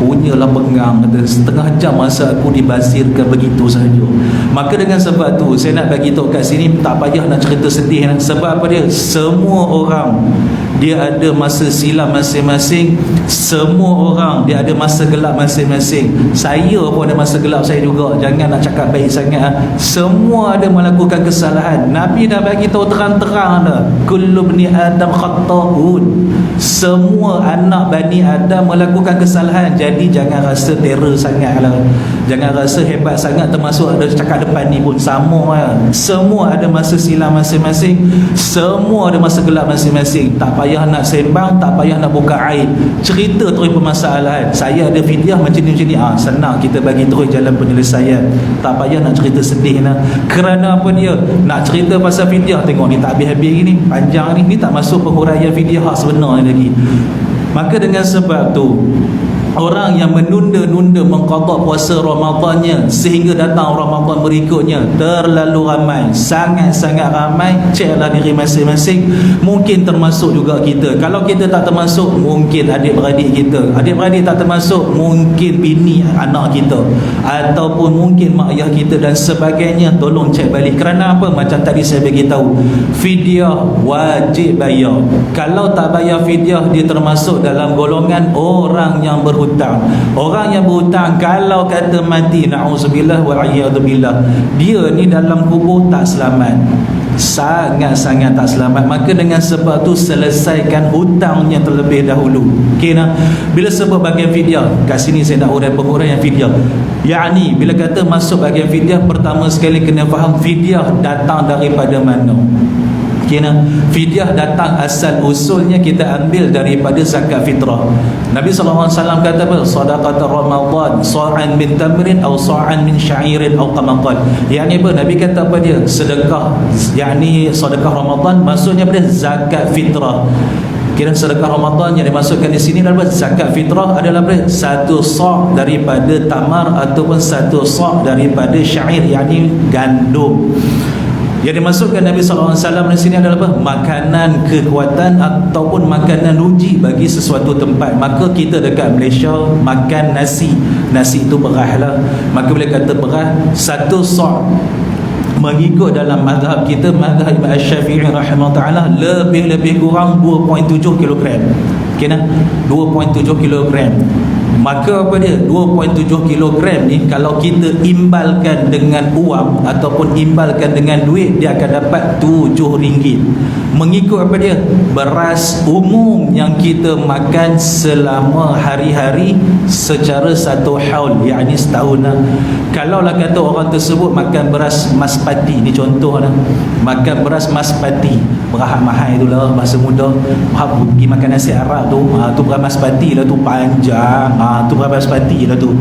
punyalah pengang, kata setengah jam masa aku dibazirkan begitu sahaja. Maka dengan sebab tu saya nak bagi tahu kat sini, tak payah nak cerita sedih. Sebab apa dia? Semua orang dia ada masa silam masing-masing. Semua orang dia ada masa gelap masing-masing. Saya pun ada masa gelap saya juga. Jangan nak cakap baik sangat. Semua ada melakukan kesalahan. Nabi dah bagi tahu terang-terang dah, kullu bani adam khata'un. Semua anak Bani Adam melakukan kesalahan. Jadi jangan rasa terror sangat lah, jangan rasa hebat sangat. Termasuk ada cakap depan ni pun sama lah. Semua ada masa silam masing-masing. Semua ada masa gelap masing-masing. Tak payah nak sembang, tak payah nak buka aib. Cerita terus permasalahan. Saya ada fidyah macam ni, senang kita bagi terus jalan penyelesaian. Tak payah nak cerita sedih lah. Kerana apa dia? Nak cerita pasal fidyah, tengok ni tak habis-habis ni, panjang ni tak masuk penghuraian fidyah hak sebenar lagi. Maka dengan sebab tu, orang yang menunda-nunda mengqada puasa Ramadannya sehingga datang Ramadan berikutnya terlalu ramai, sangat-sangat ramai. Ceklah diri masing-masing. Mungkin termasuk juga kita. Kalau kita tak termasuk, mungkin adik-beradik kita. Adik-beradik tak termasuk, mungkin bini anak kita, ataupun mungkin mak ayah kita dan sebagainya. Tolong cek balik. Kerana apa? Macam tadi saya bagi tahu, fidyah wajib bayar. Kalau tak bayar fidyah, dia termasuk dalam golongan orang yang berhutang. Orang yang berhutang kalau kata mati, na'udzubillah wa'iyadzubillah, dia ni dalam kubur tak selamat, sangat-sangat tak selamat. Maka dengan sebab tu selesaikan hutangnya terlebih dahulu. Okay, nah? Bila sebut bahagian fidyah, kat sini saya nak urai penguraian fidyah. Yakni bila kata masuk bahagian fidyah, pertama sekali kena faham fidyah datang daripada mana. Fidyah datang asal usulnya kita ambil daripada zakat fitrah. Nabi SAW kata apa? Sadaqat Ramadan sa'an min tamrin atau sa'an min sya'irin atau qamaqan. Yang ni apa? Nabi kata apa dia? Sedekah, yakni sedekah Ramadan maksudnya apa dia? Zakat fitrah. Kira sedekah Ramadan yang dimasukkan di sini adalah zakat fitrah adalah apa? Satu sa' daripada tamar ataupun satu sa' daripada syair, yakni gandum. Yang dimasukkan Nabi SAW di sini adalah apa? Makanan kekuatan ataupun makanan uji bagi sesuatu tempat. Maka kita dekat Malaysia makan nasi. Nasi itu beras lah. Maka bila kata beras, satu sa' mengikut dalam mazhab kita, mazhab Imam Syafi'i rahimahullah ta'ala, lebih kurang 2.7 kilogram. Okay, nah? 2.7 kilogram. Maka apa dia? 2.7 kilogram ni kalau kita imbalkan dengan uang ataupun imbalkan dengan duit, dia akan dapat RM7. Mengikut apa dia? Beras umum yang kita makan selama hari-hari secara satu haul, yakni setahun lah. Kalau lah kata orang tersebut makan beras maspati, ni contoh lah, makan beras maspati, beras mahal itulah bahasa muda, pergi makan nasi Arab tu, tu beras maspati lah tu, panjang, tu beras maspati lah tu,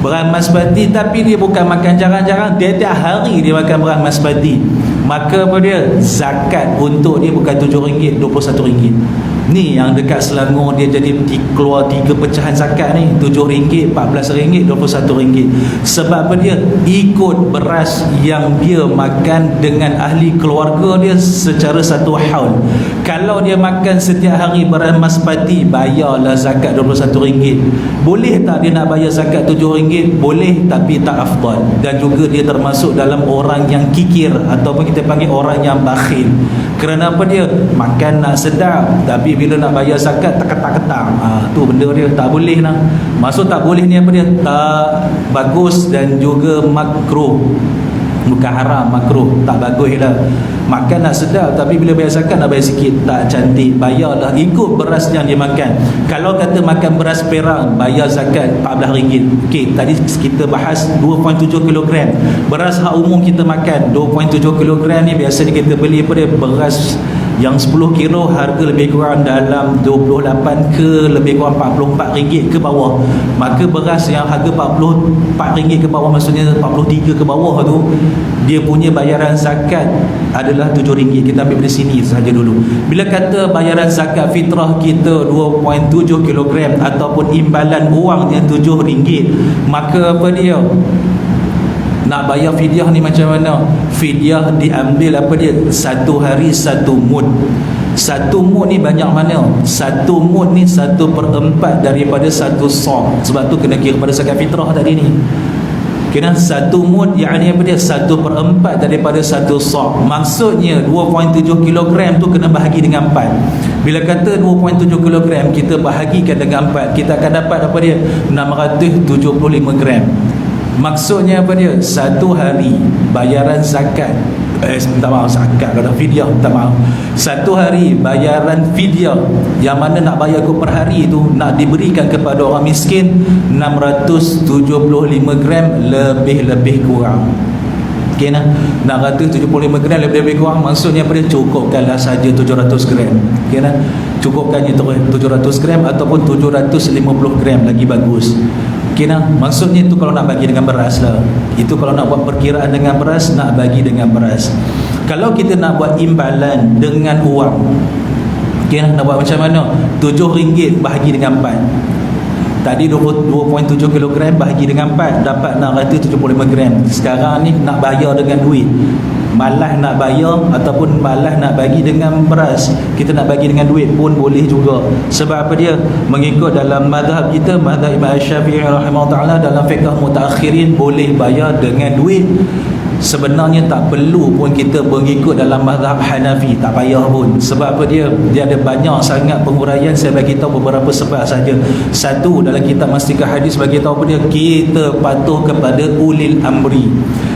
beras maspati. Tapi dia bukan makan jarang-jarang, tiap-tiap hari dia makan beras maspati. Maka apa dia? Zakat untuk dia bukan RM7, RM21. Ni yang dekat Selangor dia jadi keluar 3 pecahan zakat ni, RM7, RM14, RM21. Sebab apa dia? Ikut beras yang dia makan dengan ahli keluarga dia secara satu haul. Kalau dia makan setiap hari beras maspati, bayarlah zakat RM21. Boleh tak dia nak bayar zakat RM7? Boleh, tapi tak afdal. Dan juga dia termasuk dalam orang yang kikir ataupun kita panggil orang yang bakhil. Kerana apa dia? Makan nak sedap, tapi bila nak bayar zakat tak tu benda dia tak boleh lah. Maksud tak boleh ni apa dia? Tak bagus dan juga makruh. Bukan haram, makruh, tak bagus lah. Makan nak sedap, tapi bila bayar zakat nak bayar sikit, tak cantik. Bayarlah ikut beras yang dia makan. Kalau kata makan beras perak, bayar zakat RM14. Okey, tadi kita bahas 2.7 kilogram. Beras hak umum kita makan 2.7 kilogram ni biasanya kita beli apa dia? Beras yang 10 kilo harga lebih kurang dalam 28 ke lebih kurang RM44 ke bawah. Maka beras yang harga RM44 ke bawah, maksudnya 43 ke bawah tu, dia punya bayaran zakat adalah RM7. Kita ambil dari sini saja dulu. Bila kata bayaran zakat fitrah kita 2.7 kilogram ataupun imbalan wangnya RM7, maka apa dia? Nak bayar fidyah ni macam mana? Fidyah diambil apa dia? Satu hari satu mud. Satu mud ni banyak mana? Satu mud ni 1/4 daripada satu sa'. Sebab tu kena kira pada zakat fitrah tadi ni. Kena satu mud, yakni apa dia? 1/4 daripada satu sa'. Maksudnya 2.7 kg tu kena bahagi dengan 4. Bila kata 2.7 kg kita bahagikan dengan 4, kita akan dapat apa dia? 675 gram. Maksudnya apa dia? Satu hari bayaran zakat, minta maaf, zakat kalau fidyah, minta maaf. Satu hari bayaran fidyah yang mana nak bayar per hari tu nak diberikan kepada orang miskin 675 gram lebih kurang. Okay, nah, 675 gram lebih kurang, maksudnya apa dia? Cukupkanlah saja 700 gram. Okay, nah, cukupkannya 700 gram ataupun 750 gram lagi bagus. Okay, nah, maksudnya itu kalau nak bagi dengan beras lah. Itu kalau nak buat perkiraan dengan beras, nak bagi dengan beras. Kalau kita nak buat imbalan dengan uang, okay, nah, nak buat macam mana? RM7 bahagi dengan 4. Tadi 2.7 kg bahagi dengan 4 dapat 675 gram. Sekarang ni nak bayar dengan duit, malas nak bayar ataupun malas nak bagi dengan beras, kita nak bagi dengan duit pun boleh juga. Sebab apa dia? Mengikut dalam mazhab kita, mazhab Imam Syafi'i rahimahullah ta'ala, dalam fiqh mutaakhirin boleh bayar dengan duit. Sebenarnya tak perlu pun kita mengikut dalam mazhab Hanafi, tak payah pun. Sebab apa dia? Dia ada banyak sangat penguraian. Saya bagi tahu beberapa sebab saja. Satu, dalam kitab Mastikah Hadis bagi tahu apa dia? Kita patuh kepada ulil amri.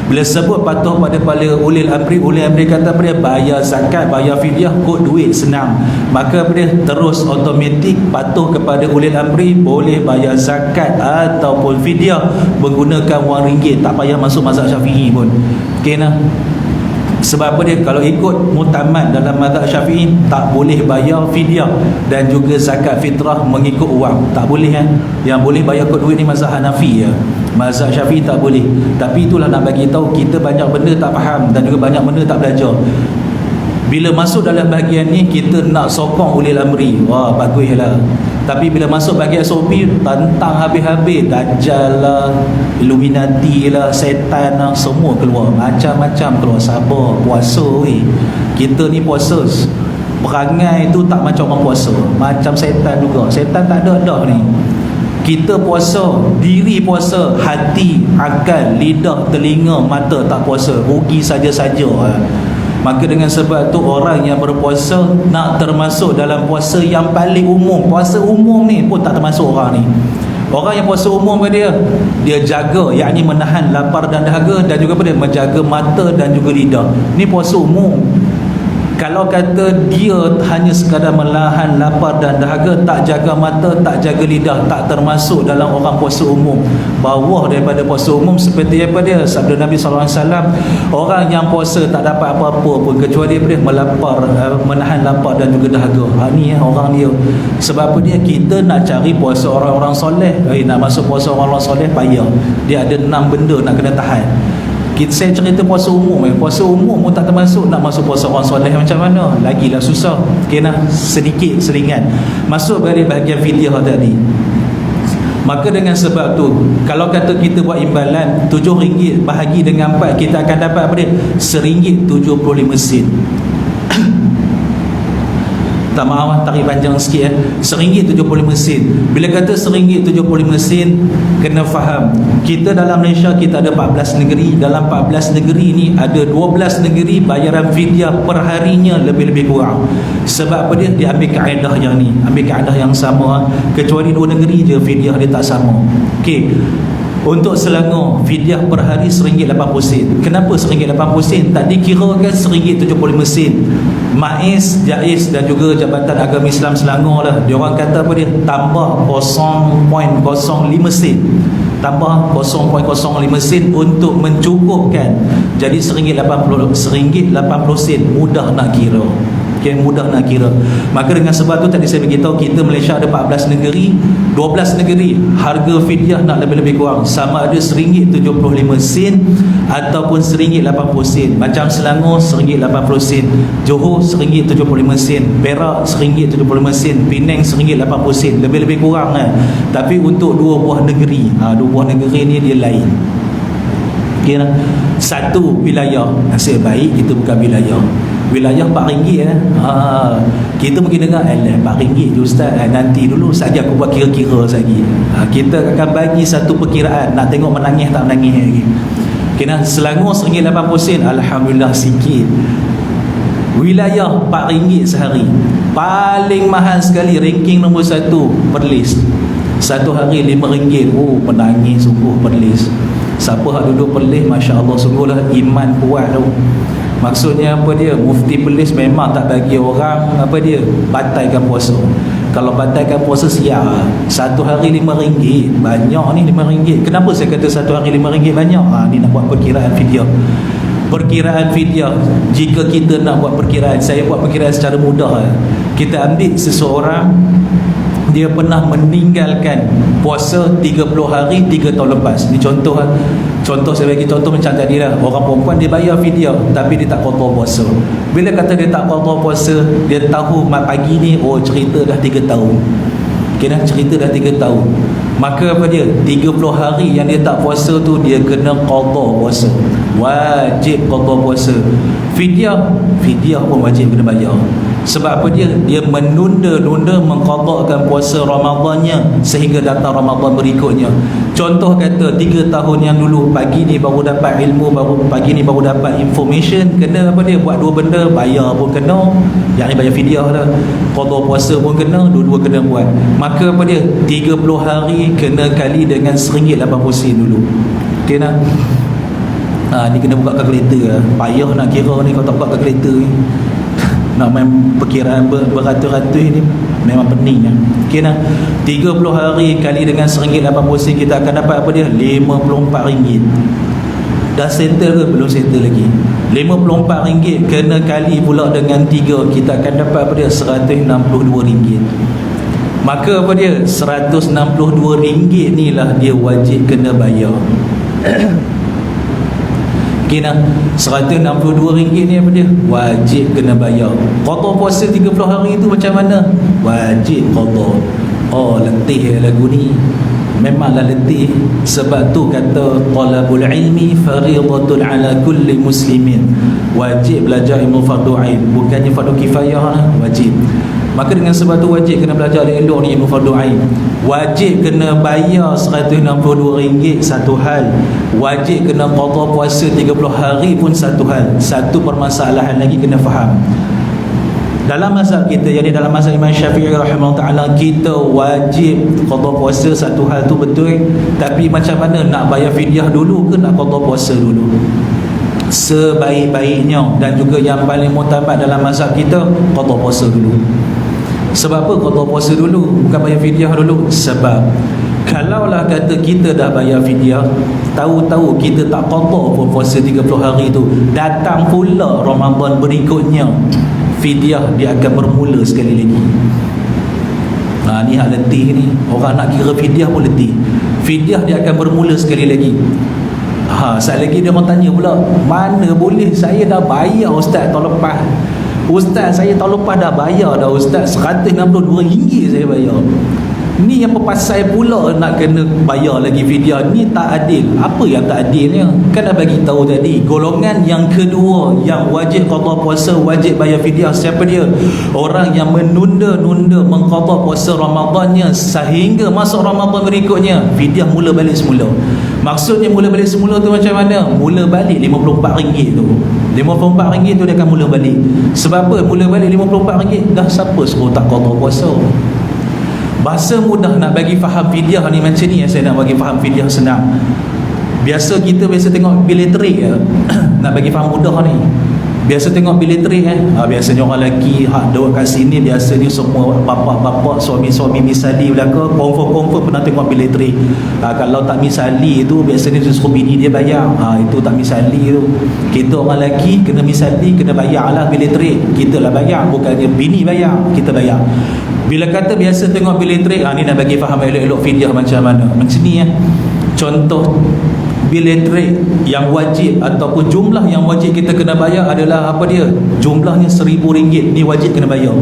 Bila sebut patuh pada ulil amri kata apa dia? Bayar zakat, bayar fidyah, kod duit senang. Maka apa dia? Terus automatik patuh kepada ulil amri, boleh bayar zakat ataupun fidyah menggunakan wang ringgit, tak payah masuk mazhab Syafi'i pun. Okay, nah. Sebab apa dia? Kalau ikut mutamad dalam mazhab Syafi'i, tak boleh bayar fidyah dan juga zakat fitrah mengikut wang, tak boleh kan? Yang boleh bayar kod duit ni mazhab Hanafi ya. Mazhab Syafi'i tak boleh. Tapi itulah nak bagi tahu kita banyak benda tak faham dan juga banyak benda tak belajar. Bila masuk dalam bahagian ni, kita nak sokong ulil amri, wah baguslah. Tapi bila masuk bahagian SOP, tentang habis-habis, Dajjal lah, Illuminati lah, setan lah, semua keluar, macam-macam keluar. Sabar, puasa weh. Kita ni puasa, perangai tu tak macam orang puasa, macam setan juga. Setan tak ada dah ni. Kita puasa, diri puasa, hati, akal, lidah, telinga, mata tak puasa, rugi saja-saja. Maka dengan sebab tu orang yang berpuasa nak termasuk dalam puasa yang paling umum. Puasa umum ni pun tak termasuk orang ni. Orang yang puasa umum dia jaga, yakni menahan lapar dan dahaga, dan juga dia menjaga mata dan juga lidah. Ni puasa umum. Kalau kata dia hanya sekadar menahan lapar dan dahaga, tak jaga mata, tak jaga lidah, tak termasuk dalam orang puasa umum. Bawah daripada puasa umum seperti apa dia? Sabda Nabi SAW, orang yang puasa tak dapat apa-apa pun kecuali dia menahan lapar dan juga dahaga. Ni orang dia. Sebab apa dia? Kita nak cari puasa orang-orang soleh, nak masuk puasa orang-orang soleh payah. Dia ada 6 benda nak kena tahan. Saya cerita puasa umum, puasa umum pun tak termasuk, nak masuk puasa orang soleh macam mana? Lagilah susah. Kena sedikit seringan masuk dari bahagian fidyah tadi. Maka dengan sebab tu, kalau kata kita buat imbalan RM7 bahagi dengan 4, kita akan dapat apa dia? RM1.75. Tak maaf, tarik panjang sikit RM1.75. Bila kata RM1.75, kena faham, kita dalam Malaysia kita ada 14 negeri. Dalam 14 negeri ni ada 12 negeri bayaran fidyah per harinya lebih-lebih kurang. Sebab apa dia? Dia ambil kaedah yang ni, ambil kaedah yang sama. Kecuali 2 negeri je fidyah dia tak sama. Okey. Untuk Selangor, fidyah per hari RM1.80. Kenapa RM1.80? Tak dikirakan RM1.75. MAIS, JAIS dan juga Jabatan Agama Islam Selangor lah, diorang kata apa dia? Tambah 0.05 sen. Tambah 0.05 sen untuk mencukupkan. Jadi RM1.80. Mudah nak kira. Okay, mudah nak kira. Maka dengan sebab tu tadi saya beritahu, kita Malaysia ada 14 negeri, 12 negeri harga fidyah nak lebih-lebih kurang sama ada RM1.75 ataupun RM1.80. Macam Selangor RM1.80, Johor RM1.75, Perak RM1.75, Penang RM1.80, lebih-lebih kurang kan. Tapi untuk dua buah negeri ni dia lain. Kira satu wilayah nasib baik kita bukan wilayah RM4 kita mungkin dengar RM4 je ustaz, nanti dulu saja aku buat kira-kira lagi. Kita akan bagi satu perkiraan, nak tengok menangis tak menangis lagi. Kena Selangor RM1.80, alhamdulillah sikit. Wilayah RM4 sehari. Paling mahal sekali, ranking nombor 1 Perlis, satu hari RM5. Menangis sungguh Perlis. Siapa yang duduk Perlis, Masya Allah, sungguhlah iman kuat tu. Maksudnya apa dia, Mufti Perlis memang tak bagi orang apa dia, bataikan puasa. Kalau bataikan puasa siap, satu hari RM5, banyak ni RM5. Kenapa saya kata satu hari RM5 banyak? Ni nak buat perkiraan fidyah. Perkiraan fidyah, jika kita nak buat perkiraan, saya buat perkiraan secara mudah. Kita ambil seseorang, dia pernah meninggalkan puasa 30 hari 3 tahun lepas. Ni contoh saya bagi contoh macam tadi lah. Orang perempuan dia bayar fidyah tapi dia tak qada puasa. Bila kata dia tak qada puasa, dia tahu pagi ni cerita dah 3 tahun. Kena cerita dah 3 tahun. Maka apa dia, 30 hari yang dia tak puasa tu, dia kena qada puasa. Wajib qada puasa. Fidyah pun wajib kena bayar. Sebab apa dia menunda-nunda mengqadakan puasa Ramadannya sehingga datang Ramadan berikutnya. Contoh kata 3 tahun yang dulu, pagi ni baru dapat ilmu, pagi ni baru dapat information, kena apa dia, buat dua benda, bayar pun kena, yang ni bayar fidyah lah, qada puasa pun kena, dua-dua kena buat. Maka apa dia, 30 hari kena kali dengan RM1.80 dulu. Okay nak? Ni kena buka kalkulator lah. Payah nak kira ni kalau tak buka kalkulator ni. Nak main perkiraan beratus-ratus ni memang pening lah. Okay nak? 30 hari kali dengan RM1.80, kita akan dapat apa dia? RM54. Dah settle ke? Belum settle lagi. RM54 kena kali pula dengan 3, kita akan dapat apa dia? RM162. Maka apa dia? RM162 ni lah dia wajib kena bayar. Kena RM162 ni apa dia? Wajib kena bayar. Qada puasa 30 hari tu macam mana? Wajib qada. Letih lagu ni. Memanglah letih. Sebab tu kata talabul ilmi fariidatun ala kulli muslimin. Wajib belajar ilmu fardu ain, bukannya fardu kifayah lah, wajib. Maka dengan sebab tu wajib kena belajar elok ni ilmu fardu ain. Wajib kena bayar RM162 satu hal. Wajib kena qada puasa 30 hari pun satu hal. Satu permasalahan lagi kena faham. Dalam mazhab kita, yakni dalam mazhab Imam Syafi'i rahimahullah ta'ala, kita wajib qada puasa satu hal tu betul. Tapi macam mana, nak bayar fidyah dulu ke nak qada puasa dulu? Sebaik-baiknya dan juga yang paling mutamat dalam mazhab kita, qada puasa dulu. Sebab apa qada puasa dulu, bukan bayar fidyah dulu? Sebab kalaulah kata kita dah bayar fidyah, tahu-tahu kita tak qada pun puasa 30 hari tu, datang pula Ramadan berikutnya, fidyah dia akan bermula sekali lagi. Ni hak letih ni. Orang nak kira fidyah pun letih. Fidyah dia akan bermula sekali lagi. Sekali lagi dia orang tanya pula, mana boleh saya dah bayar ustaz tahun lepas. Ustaz saya tahun lepas dah bayar dah ustaz, RM162 saya bayar. Ni apa pasal pula nak kena bayar lagi fidyah? Ni tak adil. Apa yang tak adilnya? Kan dah bagi tahu tadi, golongan yang kedua yang wajib qada puasa, wajib bayar fidyah, siapa dia? Orang yang menunda-nunda mengqada puasa Ramadannya sehingga masuk Ramadan berikutnya, fidyah mula balik semula. Maksudnya mula balik semula tu macam mana? Mula balik RM54 tu. RM54 tu dia akan mula balik. Sebab apa mula balik RM54? Dah siapa suruh tak qada puasa? Bahasa mudah nak bagi faham fidyah ni macam ni. Saya nak bagi faham fidyah senang. Biasa kita tengok bil elektrik nak bagi faham mudah ni. Biasa tengok bil elektrik biasanya orang lelaki hak duduk kat sini, biasanya semua bapak-bapak, suami-suami misali belaka, confirm pernah tengok bil elektrik. Kalau tak misali tu biasanya dia suruh bini dia bayar. Itu tak misali tu. Kita orang lelaki kena misali, kena bayar lah bil elektrik. Kita lah bayar, bukannya bini bayar, kita bayar. Bila kata biasa tengok bil elektrik, ni nak bagi faham elok-elok fidyah macam mana. Macam ni contoh bil elektrik yang wajib ataupun jumlah yang wajib kita kena bayar adalah apa dia? Jumlahnya RM1,000. Ni wajib kena bayar.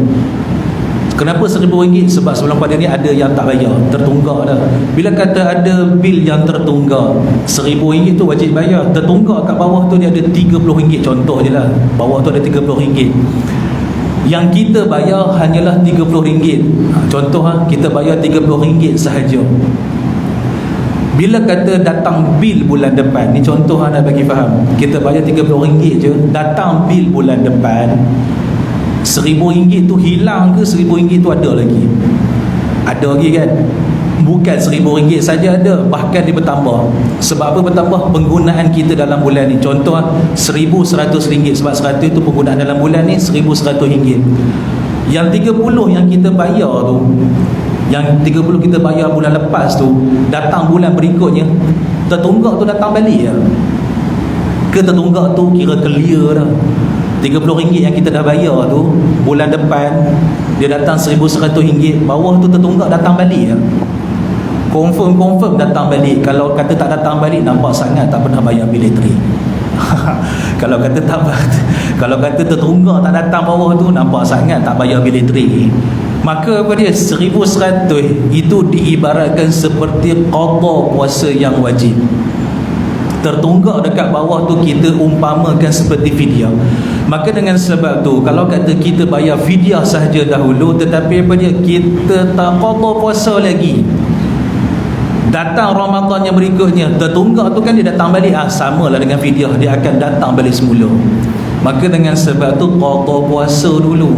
Kenapa RM1,000? Sebab sebelum pada ni ada yang tak bayar, tertunggak dah. Bila kata ada bil yang tertunggak, RM1,000 tu wajib bayar. Tertunggak kat bawah tu dia ada RM30, contoh je lah. Bawah tu ada RM30. Yang kita bayar hanyalah RM30. Contoh kita bayar RM30 sahaja. Bila kata datang bil bulan depan, ni contoh nak bagi faham, kita bayar RM30 je, datang bil bulan depan, RM1,000 tu hilang ke RM1,000 tu ada lagi? Ada lagi kan? Bukan RM1,000 saja ada, bahkan dia bertambah. Sebab apa bertambah? Penggunaan kita dalam bulan ni. Contoh RM1,100, sebab 100 tu penggunaan dalam bulan ni, RM1,100. Yang 30 yang kita bayar tu, yang 30 kita bayar bulan lepas tu, datang bulan berikutnya, tertunggak tu datang balik ya? Ke tertunggak tu kira clear dah? RM30 yang kita dah bayar tu, bulan depan dia datang RM1,100, bawah tu tertunggak datang balik ya? Confirm datang balik. Kalau kata tak datang balik, nampak sangat tak pernah bayar bil elektrik. Kalau kata tertunggak tak datang bawah tu, nampak sangat tak bayar bil elektrik. Maka apa dia? RM1,100 itu diibaratkan seperti qada puasa yang wajib. Tertunggak dekat bawah tu kita umpamakan seperti fidyah. Maka dengan sebab tu, kalau kata kita bayar fidyah sahaja dahulu, tetapi apa dia? Kita tak qada puasa lagi, datang Ramadan yang berikutnya, tertunggak tu kan dia datang balik, samalah dengan fidyah, dia akan datang balik semula. Maka dengan sebab tu qada puasa dulu.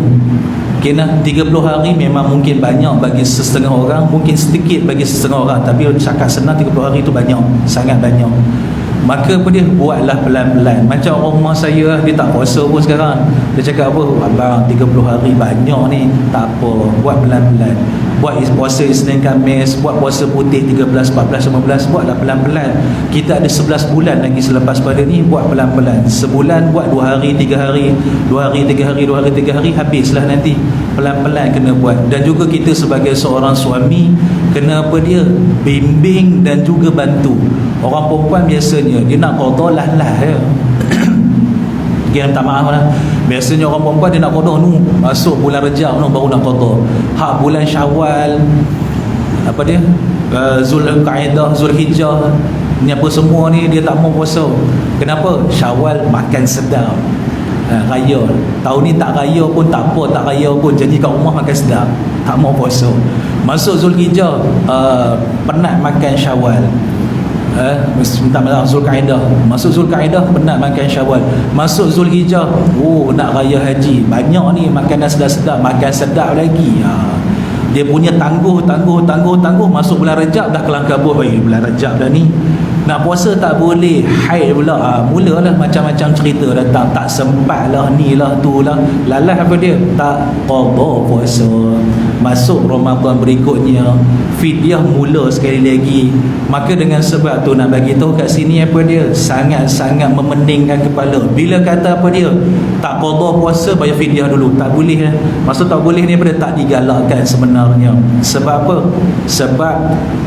Kena 30 hari memang mungkin banyak bagi setengah orang, mungkin sedikit bagi setengah orang, tapi cakap senang 30 hari tu banyak, sangat banyak. Maka apa dia? Buatlah pelan-pelan. Macam orang rumah saya, dia tak puasa pun sekarang. Dia cakap apa? Abang 30 hari banyak ni. Tak apa, buat pelan-pelan. Buat puasa Isnin Khamis, buat puasa putih 13, 14, 15, buatlah pelan-pelan. Kita ada 11 bulan lagi selepas pada ni, buat pelan-pelan. Sebulan buat 2 hari, 3 hari, 2 hari, 3 hari, 2 hari, 3 hari, habislah nanti. Pelan-pelan kena buat. Dan juga kita sebagai seorang suami, kena apa dia? Bimbing dan juga bantu. Orang perempuan biasanya dia nak qada lah ya. Dia minta maaf lah. Biasanya orang perempuan dia nak qada nu masuk bulan Rejab nu baru nak qada. Hak bulan Syawal, apa dia? Zulqa'dah, Zulhijjah, ni apa semua ni dia tak mau puasa. Kenapa? Syawal makan sedap. Raya. Tahun ni tak raya pun tak apa, tak raya pun jadi kat rumah makan sedap, tak mau puasa. Masuk Zulhijjah, penat makan Syawal. Minta maaf, Zulqa'dah. Masuk Zulqa'dah penat makan Syawal. Masuk Zulhijjah, nak raya haji, banyak ni makanan sedap-sedap, makan sedap lagi. Dia punya tangguh. Masuk bulan Rejab dah kelang kabut. Bulan Rejab dah ni nak puasa tak boleh, haid pula. Mulalah macam-macam cerita datang, tak sempat lah, ni lah, tu lah. Lalah apa dia? Tak qada puasa. Masuk Ramadan berikutnya, fidyah mula sekali lagi. Maka dengan sebab tu nak bagi tahu kat sini apa dia? Sangat-sangat memeningkan kepala. Bila kata apa dia? Tak qada puasa, bayar fidyah dulu. Tak boleh Maksud tak boleh ni apa dia? Tak digalakkan sebenarnya. Sebab apa? Sebab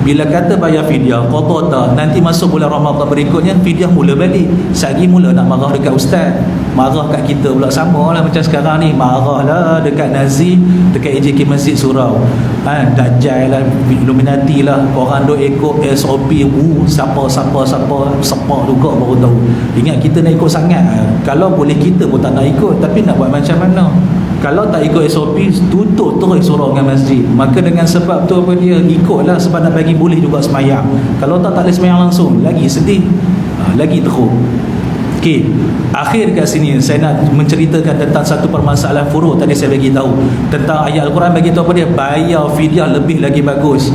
bila kata bayar fidyah, qada tak, nanti masuk bulan Ramadan berikutnya fidyah mula balik. Sagi mula nak marah dekat ustaz, marah kat kita pula. Sama lah macam sekarang ni, marah lah dekat Nazir, dekat AJK Masjid Surau, Dajjal lah, Illuminati lah, korang duk ikut SOP. Siapa sepak juga baru tahu. Ingat kita nak ikut sangat. Kalau boleh kita pun tak nak ikut, tapi nak buat macam mana? Kalau tak ikut SOP, tutup terus surau dengan masjid. Maka dengan sebab tu apa dia? Ikutlah, sebab nak bagi boleh juga semayang. Kalau tak boleh semayang langsung, lagi sedih, lagi teruk. Okey, akhir kat sini saya nak menceritakan tentang satu permasalahan furuk tadi saya bagi tahu. Tentang ayat Al-Quran bagi tahu apa dia? Bayar fidyah lebih lagi bagus.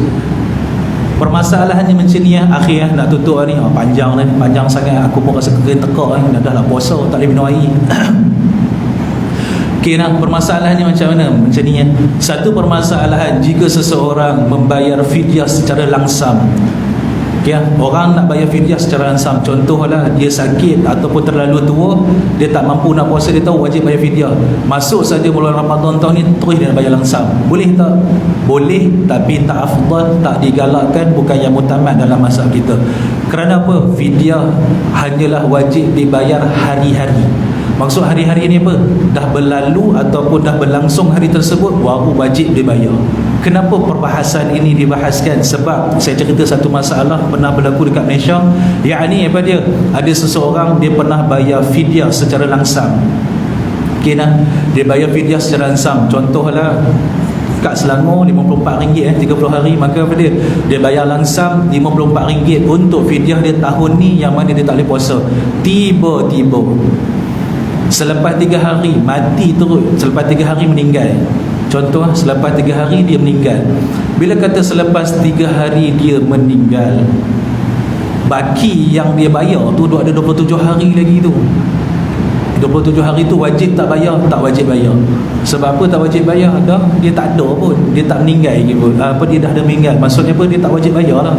Permasalahannya macam ni akhir nak tutup ni. Panjang sangat, aku pun rasa kering tekak dah lah puasa, tak boleh minum air. Kira permasalahannya macam mana? Macam ni Satu permasalahan, jika seseorang membayar fidyah secara langsam. Orang nak bayar fidyah secara langsam. Contohlah dia sakit ataupun terlalu tua, dia tak mampu nak puasa, dia tahu wajib bayar fidyah. Masuk saja bulan Ramadan tahun ni, terus dia nak bayar langsam. Boleh tak? Boleh, tapi tak afdal, tak digalakkan, bukan yang mutamat dalam mazhab kita. Kerana apa? Fidyah hanyalah wajib dibayar hari-hari. Maksud hari-hari ni apa? Dah berlalu ataupun dah berlangsung hari tersebut, baru wajib dia bayar. Kenapa perbahasan ini dibahaskan? Sebab saya cerita satu masalah pernah berlaku dekat Malaysia. Yang apa dia? Ada seseorang dia pernah bayar fidyah secara langsam. Okay, nah, dia bayar fidyah secara langsam. Contohlah kat Selangor RM54 30 hari, maka apa dia? Dia bayar langsam RM54 untuk fidyah dia tahun ni yang mana dia tak boleh puasa. Tiba-tiba selepas 3 hari mati terus, selepas 3 hari meninggal. Contoh, selepas 3 hari dia meninggal. Bila kata selepas 3 hari dia meninggal, baki yang dia bayar tu ada 27 hari lagi tu. 27 hari tu wajib tak bayar? Tak wajib bayar. Sebab apa tak wajib bayar? Dah dia tak ada pun, dia tak meninggal pun. Dia dah ada meninggal. Maksudnya apa? Dia tak wajib bayar lah.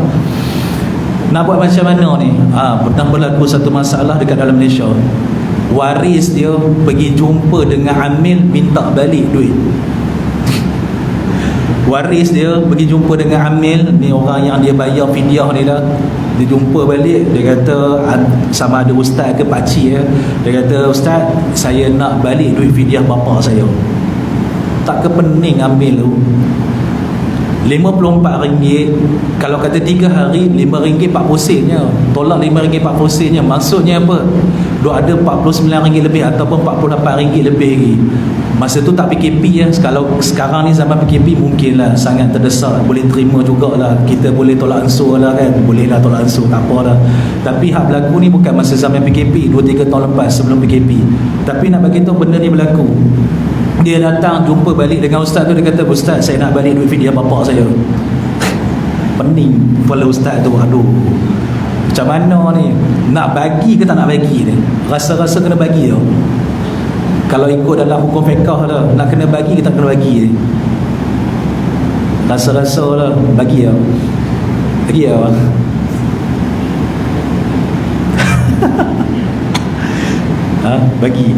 Nak buat macam mana ni? Pernah berlaku satu masalah dekat dalam Malaysia. Waris dia pergi jumpa dengan amil, minta balik duit. Waris dia pergi jumpa dengan amil ni, orang yang dia bayar fidyah ni dah. Dia jumpa balik, dia kata sama ada ustaz ke pakcik ya. Dia kata, ustaz, saya nak balik duit fidyah bapa saya. Tak ke pening ambil tu. RM54. Kalau kata 3 hari RM5 40 sennya, tolak RM5 40 sennya, maksudnya apa? Duk ada RM49 lebih ataupun RM48 lebih lagi. Masa tu tak PKP ya. Kalau sekarang ni zaman PKP mungkinlah sangat terdesak, boleh terima jugalah, kita boleh tolak ansur lah kan, boleh lah tolak ansur, tak apa lah. Tapi hak berlaku ni bukan masa zaman PKP, 2-3 tahun lepas sebelum PKP. Tapi nak bagi tahu benda ni berlaku. Dia datang jumpa balik dengan ustaz tu, dia kata, ustaz, saya nak balik duit fidyah bapa saya. Pening kepala ustaz tu. Aduh, macam mana ni? Nak bagi ke tak nak bagi ni? Rasa-rasa kena bagi tau. Kalau ikut dalam hukum fiqh lah, nak kena bagi ke tak kena bagi ni? Rasa-rasa lah bagi tau. Bagi tau. Bagi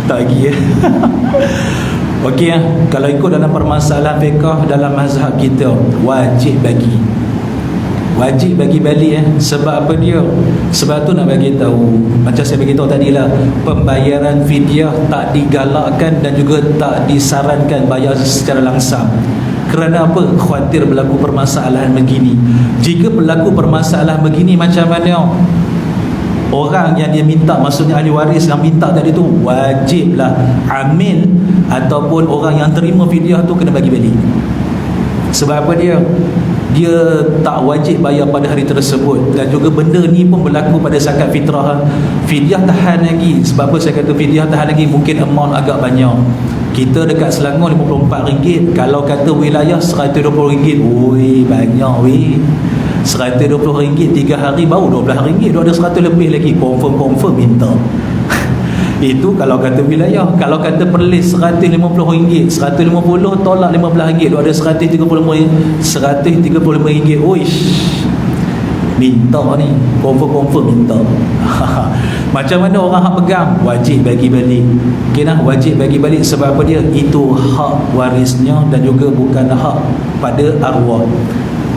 tak bagi ya. Okey ya, kalau ikut dalam permasalahan fiqh dalam mazhab kita, wajib bagi. Wajib bagi balik ya. Sebab apa dia? Sebab tu nak bagi tahu, macam saya bagi tahu tadi lah, pembayaran fidyah tak digalakkan dan juga tak disarankan bayar secara langsam. Kerana apa? Khawatir berlaku permasalahan begini. Jika berlaku permasalahan begini, macam mana? Orang yang dia minta, maksudnya ahli waris yang minta tadi tu, wajiblah amil ataupun orang yang terima fidyah tu kena bagi balik. Sebab apa dia? Dia tak wajib bayar pada hari tersebut. Dan juga benda ni pun berlaku pada zakat fitrah. Fidyah tahan lagi. Sebab apa saya kata fidyah tahan lagi? Mungkin amount agak banyak. Kita dekat Selangor RM54. Kalau kata wilayah RM120. Oi, banyak weh. RM120 3 hari baru RM12. Dia ada 100 lebih lagi. Confirm minta. Itu kalau kata wilayah. Kalau kata Perlis RM150, 150 tolak RM15. Dia ada RM135. Oish, minta ni. Confirm minta. Macam mana orang hak pegang? Wajib bagi balik. Okay nah, wajib bagi balik. Sebab apa dia? Itu hak warisnya dan juga bukan hak pada arwah.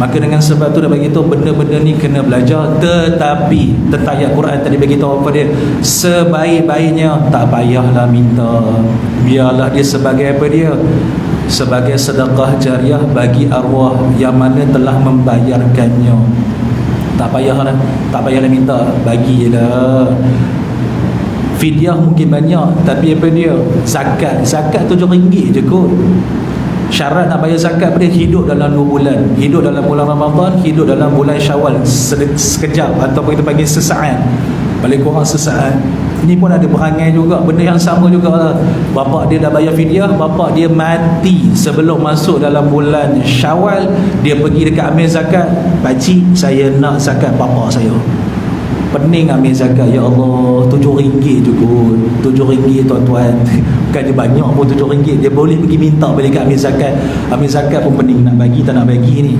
Maka dengan sebab tu dah bagi tahu benda-benda ni kena belajar. Tetapi tentang ayat Quran tadi bagi tahu apa dia? Sebaik-baiknya tak payahlah minta. Biarlah dia sebagai apa dia? Sebagai sedekah jariah bagi arwah yang mana telah membayarkannya. Tak payahlah minta, bagilah. Fidyah mungkin banyak, tapi apa dia? Zakat RM7 je kot. Syarat nak bayar zakat pada hidup dalam 2 bulan. Hidup dalam bulan Ramadan, hidup dalam bulan Syawal sekejap, atau kita panggil sesaat. Paling kurang sesaat. Ini pun ada perangai juga, benda yang sama juga lah. Bapak dia dah bayar fidyah, bapak dia mati sebelum masuk dalam bulan Syawal. Dia pergi dekat amil zakat, pakcik, saya nak zakat bapak saya. Pening ambil zakat. Ya Allah, RM7 je kot. RM7 tuan-tuan. Bukan dia banyak pun RM7. Dia boleh pergi minta balik ambil zakat. Ambil zakat pun pening nak bagi tak nak bagi ni.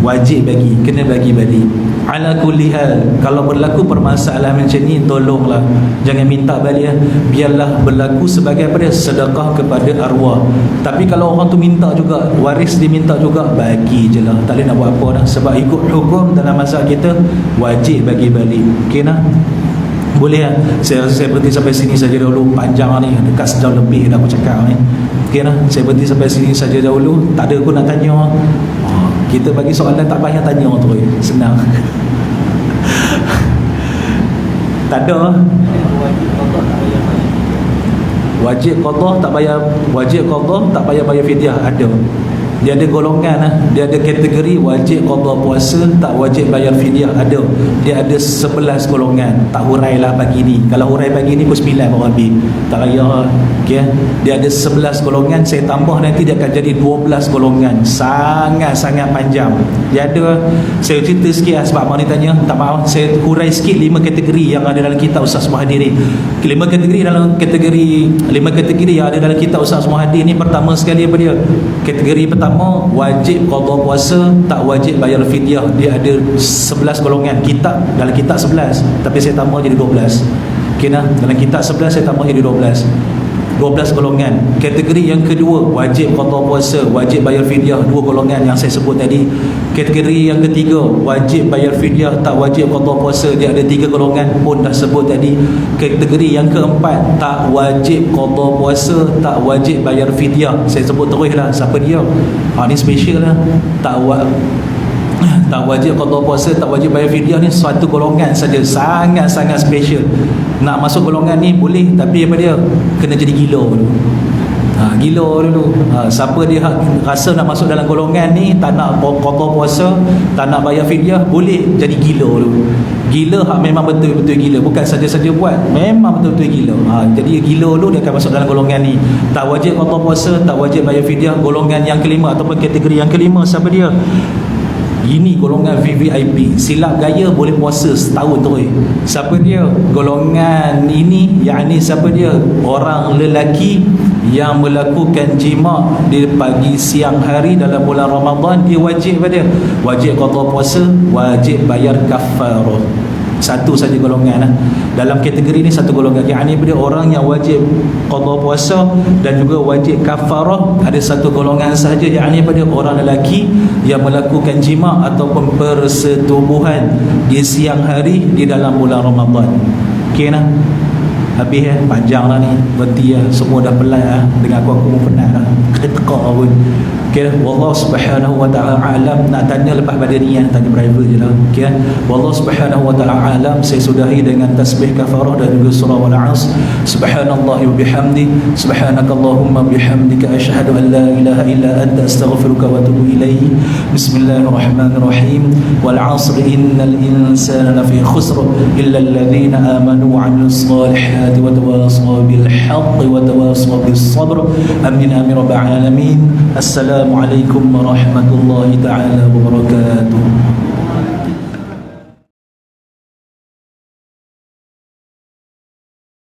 Wajib bagi, kena bagi balik. Ala kulli hal, kalau berlaku permasalahan macam ni, tolonglah jangan minta balik. Biarlah berlaku sebagai apa dia? Sedekah kepada arwah. Tapi kalau orang tu minta juga, waris dia minta juga, bagi je lah. Tak boleh nak buat apa dah. Sebab ikut hukum dalam mazhab kita, wajib bagi balik. Okey nah? Boleh lah. Saya rasa saya berhenti sampai sini saja dahulu. Panjang ni, dekat sejam lebih dah aku cakap ni. Okey lah, saya berhenti sampai sini saja dahulu. Tak ada aku nak tanya. Kita bagi soalan tak payah tanya tu, senang. Tak ada. Wajib qada tak payah bayar fidyah. Ada. Dia ada golongan lah. Dia ada kategori wajib qada puasa, tak wajib bayar fidyah. Ada. Dia ada 11 golongan. Tak hurailah pagi ni. Kalau hurai pagi ni pukul 9 baru habis. Tak payah. Okay. Dia ada 11 golongan. Saya tambah nanti dia akan jadi 12 golongan. Sangat-sangat panjang. Dia ada. Saya cerita sikit lah, sebab abang ni tanya. Tak maaf, saya hurai sikit 5 kategori yang ada dalam kitab Ustaz Muhadiri. 5 kategori yang ada dalam kitab Ustaz Muhadiri ni. Pertama sekali apa dia? Kategori pertama, wajib qada puasa, tak wajib bayar fidyah. Dia ada 11 golongan. Dalam kitab 11, tapi saya tambah jadi 12. Okey nah, dalam kitab 11 saya tambah jadi 12 golongan. Kategori yang kedua, wajib qada puasa, wajib bayar fidyah, 2 golongan yang saya sebut tadi. Kategori yang ketiga, wajib bayar fidyah, tak wajib qada puasa, dia ada 3 golongan pun dah sebut tadi. Kategori yang keempat, tak wajib qada puasa, tak wajib bayar fidyah. Saya sebut terus lah siapa dia. Ni special lah. Tak wajib qada puasa, tak wajib bayar fidyah ni suatu golongan saja, sangat-sangat special. Nak masuk golongan ni boleh, tapi apa dia? Kena jadi gila dulu. Gila dulu. Siapa dia rasa nak masuk dalam golongan ni, tak nak qada puasa, tak nak bayar fidyah, boleh jadi gila dulu. Gila memang betul-betul gila, bukan saja-saja buat, memang betul-betul gila. Jadi gila dulu dia akan masuk dalam golongan ni. Tak wajib qada puasa, tak wajib bayar fidyah. Golongan yang kelima ataupun kategori yang kelima, siapa dia? Ini golongan VVIP. Silap gaya boleh puasa setahun terus. Siapa dia? Golongan ini, yakni siapa dia? Orang lelaki yang melakukan jima di pagi siang hari dalam bulan Ramadan, dia wajib pada wajib qada puasa, wajib bayar kafarah. Satu saja golongan lah. Dalam kategori ni satu golongan, yakni pada orang yang wajib qada puasa dan juga wajib kafarah, ada satu golongan sahaja, yakni pada orang lelaki yang melakukan jima ataupun persetubuhan di siang hari di dalam bulan Ramadan. Okey nah. Habis panjang lah ni, berhenti lah. Semua dah pelat lah. Dengan aku pun penat lah. Kena tekak pun. Okay, Wallahu subhanahu wa ta'ala alam. Nak tanya lepas pada ni, tanya private je lah. Okay, Wallahu subhanahu wa ta'ala alam. Saya sudahi dengan tasbih kafarah dan juga surah wal-'as. Subhanallahi wa bihamdi, subhanakallahumma bihamdika, asyhadu an la ilaha illa anta, astaghfiruka wa atubu ilaihi. Bismillahirrahmanirrahim. Wal-'asr innal insana lafi khusr illa alladhina amanu wa 'amilus salihati وتواصوا بالحق وتواصوا بالصبر. آمين آمين رب العالمين. السلام عليكم ورحمة الله تعالى وبركاته.